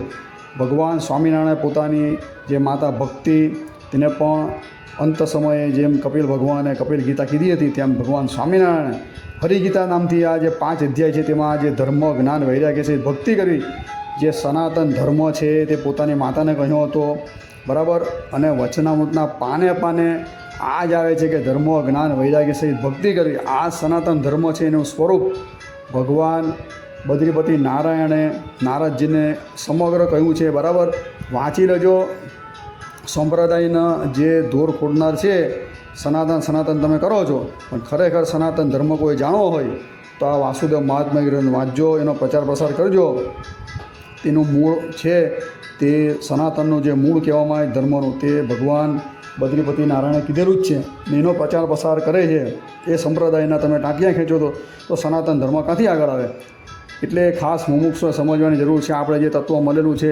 ભગવાન સ્વામિનારાયણે પોતાની જે માતા ભક્તિ તેને પણ અંત સમયે જેમ કપિલ ભગવાને કપિલ ગીતા કીધી હતી તેમ ભગવાન સ્વામિનારાયણે હરિગીતા નામથી આ જે 5 અધ્યાય છે તેમાં જે ધર્મ, જ્ઞાન, વૈરાગ્ય સહિત ભક્તિ કરવી જે સનાતન ધર્મ છે તે પોતાની માતાને કહ્યો હતો, બરાબર. અને વચનામૃતના પાને પાને આ જ આવે છે કે ધર્મ, જ્ઞાન, વૈરાગ્ય સહિત ભક્તિ કરવી આ સનાતન ધર્મ છે. એનું સ્વરૂપ ભગવાન બદ્રીપતિ નારાયણે નારદજીને સમગ્ર કહ્યું છે, બરાબર. વાંચી લેજો. સંપ્રદાયના જે દોર ખોડનાર છે સનાતન તમે કરો છો, પણ ખરેખર સનાતન ધર્મ કોઈ જાણવો હોય તો આ વાસુદેવ મહાત્મ્ય ગ્રંથ વાંચજો, એનો પ્રચાર પ્રસાર કરજો. તેનું મૂળ છે તે સનાતનનું જે મૂળ કહેવામાં આવે ધર્મનું તે ભગવાન બદ્રીપતિ નારાયણે કીધેલું જ છે ને એનો પ્રચાર પ્રસાર કરે છે. એ સંપ્રદાયના તમે ટાંટિયા ખેંચો તો સનાતન ધર્મ ક્યાંથી આગળ આવે? એટલે ખાસ મુમુક્ષુએ સમજવાની જરૂર છે. આપણે જે તત્વ મળેલું છે,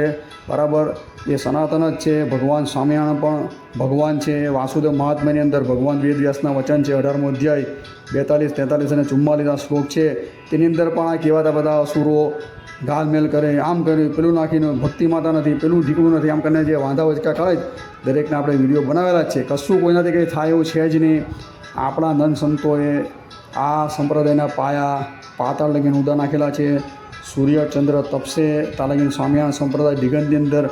બરાબર, એ સનાતન જ છે. ભગવાન સ્વામિનારાયણ પણ ભગવાન છે. વાસુદેવ મહાત્મ્યની અંદર ભગવાન વેદ વ્યાસના વચન છે, 18મો અધ્યાય 42, 43 અને 44 શ્લોક છે. તેની અંદર પણ આ કહેવાતા બધા અસુરો ગાલમેલ કરે, આમ કર્યું, પેલું નાખીને ભક્તિ માતા નથી, પેલું ઢીકણું નથી, આમ કરીને જે વાંધા વચકા કરે દરેકને આપણે વિડીયો બનાવેલા જ છે. કશું કોઈનાથી કંઈ થાય એવું છે જ નહીં. આપણા નંદ સંતોએ આ સંપ્રદાયના પાયા પાતાળ લગીને ઉદા નાખેલા છે. સૂર્ય ચંદ્ર તપશે ત્યાં લગીને સ્વામિનારાયણ સંપ્રદાય દિગંતની અંદર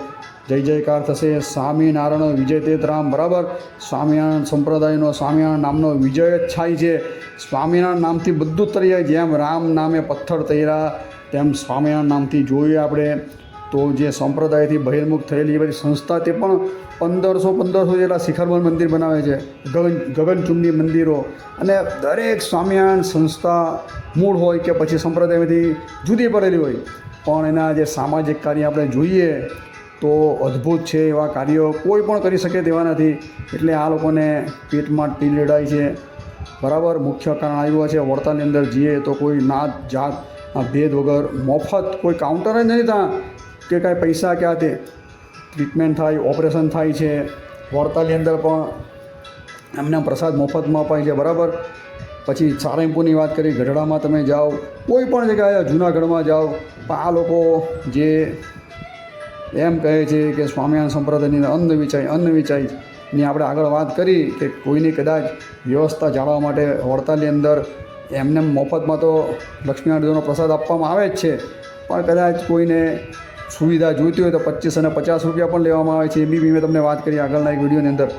જય જયકાર થશે. સ્વામિનારાયણ વિજય તેત રામ, બરાબર. સ્વામિનારાયણ સંપ્રદાયનો સ્વામિનારાયણ નામનો વિજય જ થાય છે. સ્વામિનારાયણ નામથી બધું જ તરી જાય. જેમ રામ નામે પથ્થર તૈરા તેમ સ્વામિનારાયણ નામથી જોઈએ આપણે તો જે સંપ્રદાયથી બહિર્મુખ થયેલી એ બધી સંસ્થા તે પણ 1500 જેટલા શિખરબંધ મંદિર બનાવે છે, ગગનચુંબી મંદિરો. અને દરેક સ્વામિનારાયણ સંસ્થા મૂળ હોય કે પછી સંપ્રદાયમાંથી જુદી પડેલી હોય, પણ એના જે સામાજિક કાર્ય આપણે જોઈએ તો અદ્ભુત છે. એવા કાર્યો કોઈ પણ કરી શકે તેવા નથી. એટલે આ લોકોને પેટમાં ટીલ રેડાય છે, બરાબર. મુખ્ય કારણ આવ્યું છે વડતાલની અંદર જઈએ તો કોઈ નાત જાત ભેદ વગર મફત કોઈ કાઉન્ટર જ નથી ત્યાં કે કાંઈ પૈસા ક્યાં તે ટ્રીટમેન્ટ થાય, ઓપરેશન થાય છે. વડતાલની અંદર પણ એમને પ્રસાદ મફતમાં અપાય છે, બરાબર. પછી સારંગપુરની વાત કરી, ગઢડામાં તમે જાઓ, કોઈ પણ જગ્યાએ જૂનાગઢમાં જાઓ, પણ આ લોકો જે એમ કહે છે કે સ્વામિનારાયણ સંપ્રદાયની અન્ન વિચાયની આપણે આગળ વાત કરી કે કોઈની કદાચ વ્યવસ્થા જાળવવા માટે વડતાલની અંદર એમને મફતમાં તો લક્ષ્મીનારાયણનો પ્રસાદ આપવામાં આવે જ છે, પણ કદાચ કોઈને સુવિધા જોઈતી હોય તો 25 અને 50 રૂપિયા પણ લેવામાં આવે છે. એ બી મેં તમને વાત કરી આગળના એક વિડીયોની અંદર.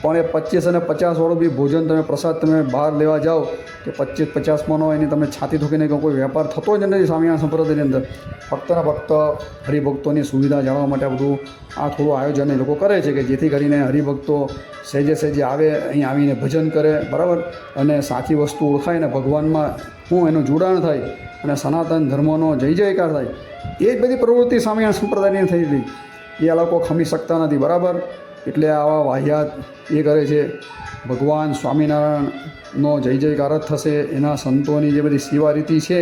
પણ એ 25 અને 50 વાળું બી ભોજન તમે પ્રસાદ તમે બહાર લેવા જાઓ કે 25-50માં નો એની તમે છાતી ઠોકીને કોઈ વેપાર થતો જ નથી સ્વામિનારાયણ સંપ્રદાયની અંદર. ફક્ત ને ફક્ત હરિભક્તોની સુવિધા જાળવવા માટે આ બધું આ થોડું આયોજન એ લોકો કરે છે કે જેથી કરીને હરિભક્તો સહેજે આવે, અહીં આવીને ભજન કરે, બરાબર. અને સાચી વસ્તુ ઓળખાય ને ભગવાનમાં એનું જોડાણ થાય અને સનાતન ધર્મનો જય જયકાર થાય. એ જ બધી પ્રવૃત્તિ સ્વામિનારાયણ સંપ્રદાયની થઈ હતી. એ આ લોકો ખમી શકતા નથી, બરાબર. એટલે આવા વાહિયાત એ કરે છે. ભગવાન સ્વામિનારાયણનો જય જયકાર જ થશે. એના સંતોની જે બધી સેવા રીતિ છે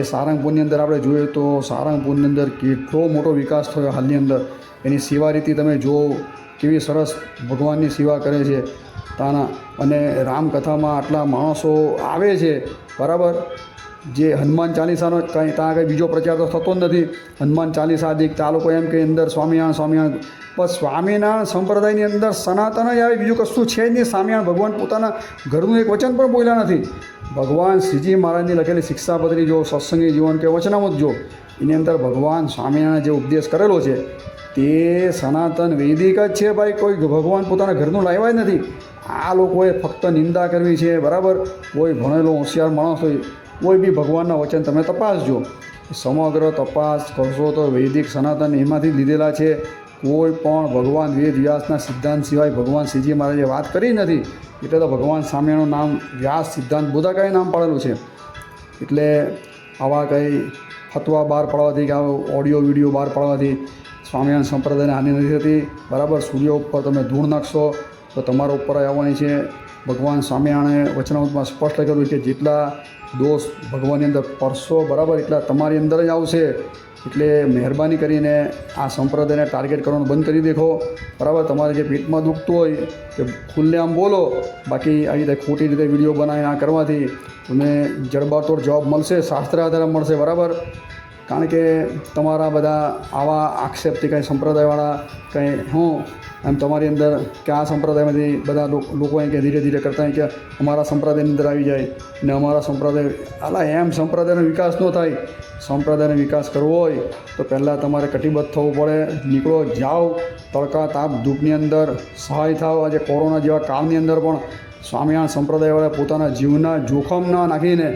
એ સારંગપુરની અંદર આપણે જોઈએ તો સારંગપુરની અંદર કેટલો મોટો વિકાસ થયો હાલની અંદર. એની સેવા રીતિ તમે જુઓ કેવી સરસ ભગવાનની સેવા કરે છે તાના. અને રામકથામાં આટલા માણસો આવે છે, બરાબર. જે હનુમાન ચાલીસાનો ત્યાં કંઈ બીજો પ્રચાર તો થતો જ નથી. હનુમાન ચાલીસા આદિક આ લોકો એમ કે અંદર સ્વામિનારાયણ પણ સ્વામિનારાયણ સંપ્રદાયની અંદર સનાતન જ આવે, બીજું કશું છે જ નહીં. સ્વામિનારાયણ ભગવાન પોતાના ઘરનું એક વચન પણ બોલ્યા નથી. ભગવાન શ્રીજી મહારાજની લખેલી શિક્ષાપત્રી જો, સત્સંગી જીવન કે વચનામૃત જો, એની અંદર ભગવાન સ્વામિનારાયણ જે ઉપદેશ કરેલો છે તે સનાતન વૈદિક જ છે ભાઈ. કોઈ ભગવાન પોતાના ઘરનું લાવ્યા જ નથી. આ લોકોએ ફક્ત નિંદા કરવી છે, બરાબર. કોઈ ભણેલો હોશિયાર માણસ હોય કોઈ બી ભગવાનના વચન તમે તપાસજો, સમગ્ર તપાસ કરશો તો વૈદિક સનાતન એમાંથી લીધેલા છે. કોઈ પણ ભગવાન વેદ વ્યાસના સિદ્ધાંત સિવાય ભગવાન શ્રીજી મહારાજે વાત કરી નથી. એટલે તો ભગવાન સ્વામિનારાયણનું નામ વ્યાસ સિદ્ધાંત બોધાકાએ નામ પાડેલું છે. એટલે આવા કંઈ ફતવા બહાર પાડવાથી કે આવા ઓડિયો વિડીયો બહાર પાડવાથી સ્વામિનારાયણ સંપ્રદાયને હાનિ નથી થતી. બરાબર, સૂર્ય ઉપર તમે ધૂળ નાખશો તો તમારા ઉપર આવવાની છે. ભગવાન સ્વામિનારાયણે વચનામૃતમાં સ્પષ્ટ લખેલું છે કે જેટલા દોષ ભગવાનની અંદર પરશો બરાબર એટલા તમારી અંદર જ આવશે. એટલે મહેરબાની કરીને આ સંપ્રદાયને ટાર્ગેટ કરવાનું બંધ કરી દેખો. બરાબર, તમારે જે પેટમાં દુખતું હોય કે ખુલ્લેઆમ બોલો. બાકી આવી રીતે ખોટી રીતે વિડીયો બનાવીને આ કરવાથી તમને જડબાતોડ જવાબ મળશે, શાસ્ત્ર આધારે મળશે. બરાબર, કારણ કે તમારા બધા આવા આક્ષેપથી કંઈ સંપ્રદાયવાળા કંઈ હું એમ તમારી અંદર કે આ સંપ્રદાયમાંથી બધા લોકો અહીં કે ધીરે ધીરે કરતા હોય કે અમારા સંપ્રદાયની અંદર આવી જાય ને અમારા સંપ્રદાય આલા એમ સંપ્રદાયનો વિકાસ ન થાય. સંપ્રદાયનો વિકાસ કરવો હોય તો પહેલાં તમારે કટિબદ્ધ થવું પડે. નીકળો, જાઓ, તડકા તાપ ધૂપની અંદર સહાય થાવ. આજે કોરોના જેવા કાળની અંદર પણ સ્વામિનારાયણ સંપ્રદાયવાળા પોતાના જીવના જોખમ ના નાખીને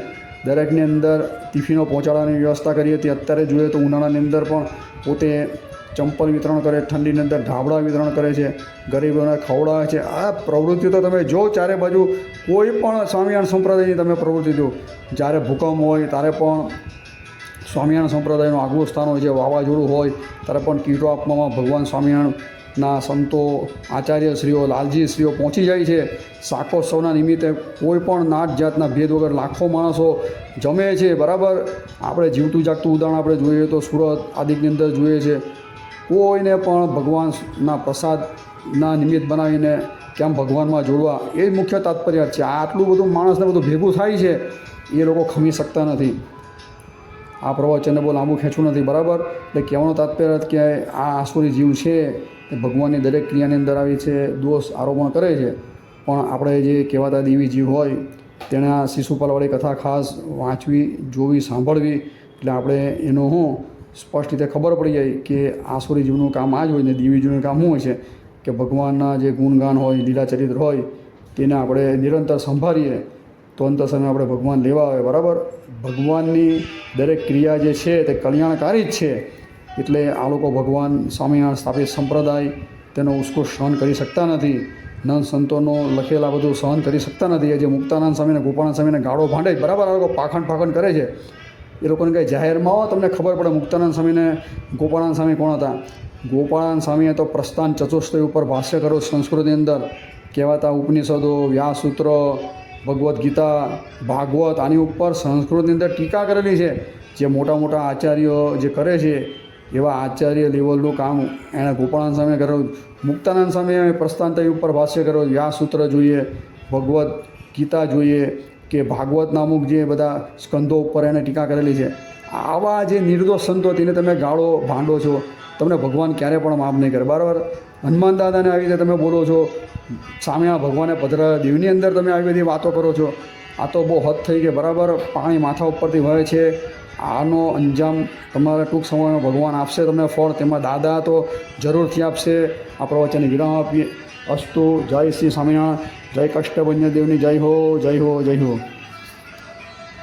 દરેકની અંદર ટિફિનો પહોંચાડવાની વ્યવસ્થા કરી હતી. અત્યારે જોઈએ તો ઉનાળાની અંદર પણ પોતે ચંપલ વિતરણ કરે, ઠંડીની અંદર ઢાબળા વિતરણ કરે છે, ગરીબોને ખવડાવે છે. આ પ્રવૃત્તિ તો તમે જો ચારે બાજુ કોઈ પણ સ્વામિનારાયણ સંપ્રદાયની તમે પ્રવૃત્તિ જો, જ્યારે ભૂકંપ હોય ત્યારે પણ સ્વામિનારાયણ સંપ્રદાયનું આગવું સ્થાન હોય છે. વાવાઝોડું હોય ત્યારે પણ કીટો આપવામાં ભગવાન સ્વામિનારાયણના સંતો, આચાર્યશ્રીઓ, લાલજીશ્રીઓ પહોંચી જાય છે. શાકોત્સવના નિમિત્તે કોઈ પણ નાત જાતના ભેદ વગર લાખો માણસો જમે છે. બરાબર, આપણે જીવતું જાગતું ઉદાહરણ આપણે જોઈએ તો સુરત આદિની અંદર જોઈએ છે. કોઈને પણ ભગવાનના પ્રસાદના નિમિત્ત બનાવીને કેમ ભગવાનમાં જોડવા, એ જ મુખ્ય તાત્પર્ય છે. આટલું બધું માણસને બધું ભેગું થાય છે એ લોકો ખમી શકતા નથી. આ પ્રવચનને બહુ લાંબુ ખેંચવું નથી. બરાબર, એટલે કહેવાનો તાત્પર્ય કે આ આસુરી જીવ છે એ ભગવાનની દરેક ક્રિયાની અંદર આવી છે, દોષ આરોપણ કરે છે. પણ આપણે જે કહેવાતા દેવી જીવ હોય તેણે આ શિશુપાલવાળી કથા ખાસ વાંચવી, જોવી, સાંભળવી. એટલે આપણે એનો સ્પષ્ટ રીતે ખબર પડી જાય કે આસુરી જીવનું કામ આ જ હોય ને દેવી જીવનું કામ શું હોય છે કે ભગવાનના જે ગુણગાન હોય, લીલા ચરિત્ર હોય તેને આપણે નિરંતર સંભાળીએ તો અંત સમયે આપણે ભગવાન લેવા આવે. બરાબર, ભગવાનની દરેક ક્રિયા જે છે તે કલ્યાણકારી જ છે. એટલે આ લોકો ભગવાન સ્વામિનારાયણ સ્થાપિત સંપ્રદાય તેનો ઉશ્કો સહન કરી શકતા નથી. નંદ સંતોનો લખેલા બધું સહન કરી શકતા નથી. જે મુક્તાનંદ સ્વામીને ગોપાળાનંદ સ્વામીને ગાળો ભાંડે જ. બરાબર, આ લોકો પાખંડ કરે છે. એ લોકોને કંઈ જાહેરમાં આવો તમને ખબર પડે મુક્તાનંદ સ્વામીને ગોપાળાનંદ સ્વામી કોણ હતા. ગોપાળાનંદ સ્વામીએ તો પ્રસ્થાન ચતુષ્ટય ઉપર ભાષ્ય કર્યું. સંસ્કૃતની અંદર કહેવાતા ઉપનિષદો, વ્યાસસૂત્ર, ભગવદ્ ગીતા, ભાગવત, આની ઉપર સંસ્કૃતની અંદર ટીકા કરેલી છે. જે મોટા મોટા આચાર્યો જે કરે છે એવા આચાર્ય લેવલનું કામ એણે ગોપાળાનંદ સ્વામીએ કર્યું. મુક્તાનંદ સ્વામીએ પ્રસ્થાનતય ઉપર ભાષ્ય કર્યો. વ્યાસસૂત્ર જોઈએ, ભગવદ્ ગીતા જોઈએ કે ભાગવતના અમુક જે બધા સ્કંદો ઉપર એને ટીકા કરેલી છે. આવા જે નિર્દોષ સંતો તેને તમે ગાળો ભાંડો છો, તમને ભગવાન ક્યારે પણ માફ નહીં કરે. બરાબર, હનુમાન દાદાને આવી રીતે તમે બોલો છો, સામેના ભગવાને પધરા દેવની અંદર તમે આવી બધી વાતો કરો છો. આ તો બહુ હદ થઈ ગઈ. બરાબર, પાણી માથા ઉપરથી વહે છે. આનો અંજામ તમારે ટૂંક સમયમાં ભગવાન આપશે તમને ફળ. તેમાં દાદા તો જરૂરથી આપશે. આ પ્રવચનને વિરામ આપીએ. અસ્તુ. જય શ્રી સ્વામિનારાયણ. જય કષ્ટભંજન દેવની જય હો, જય હો, જય હો.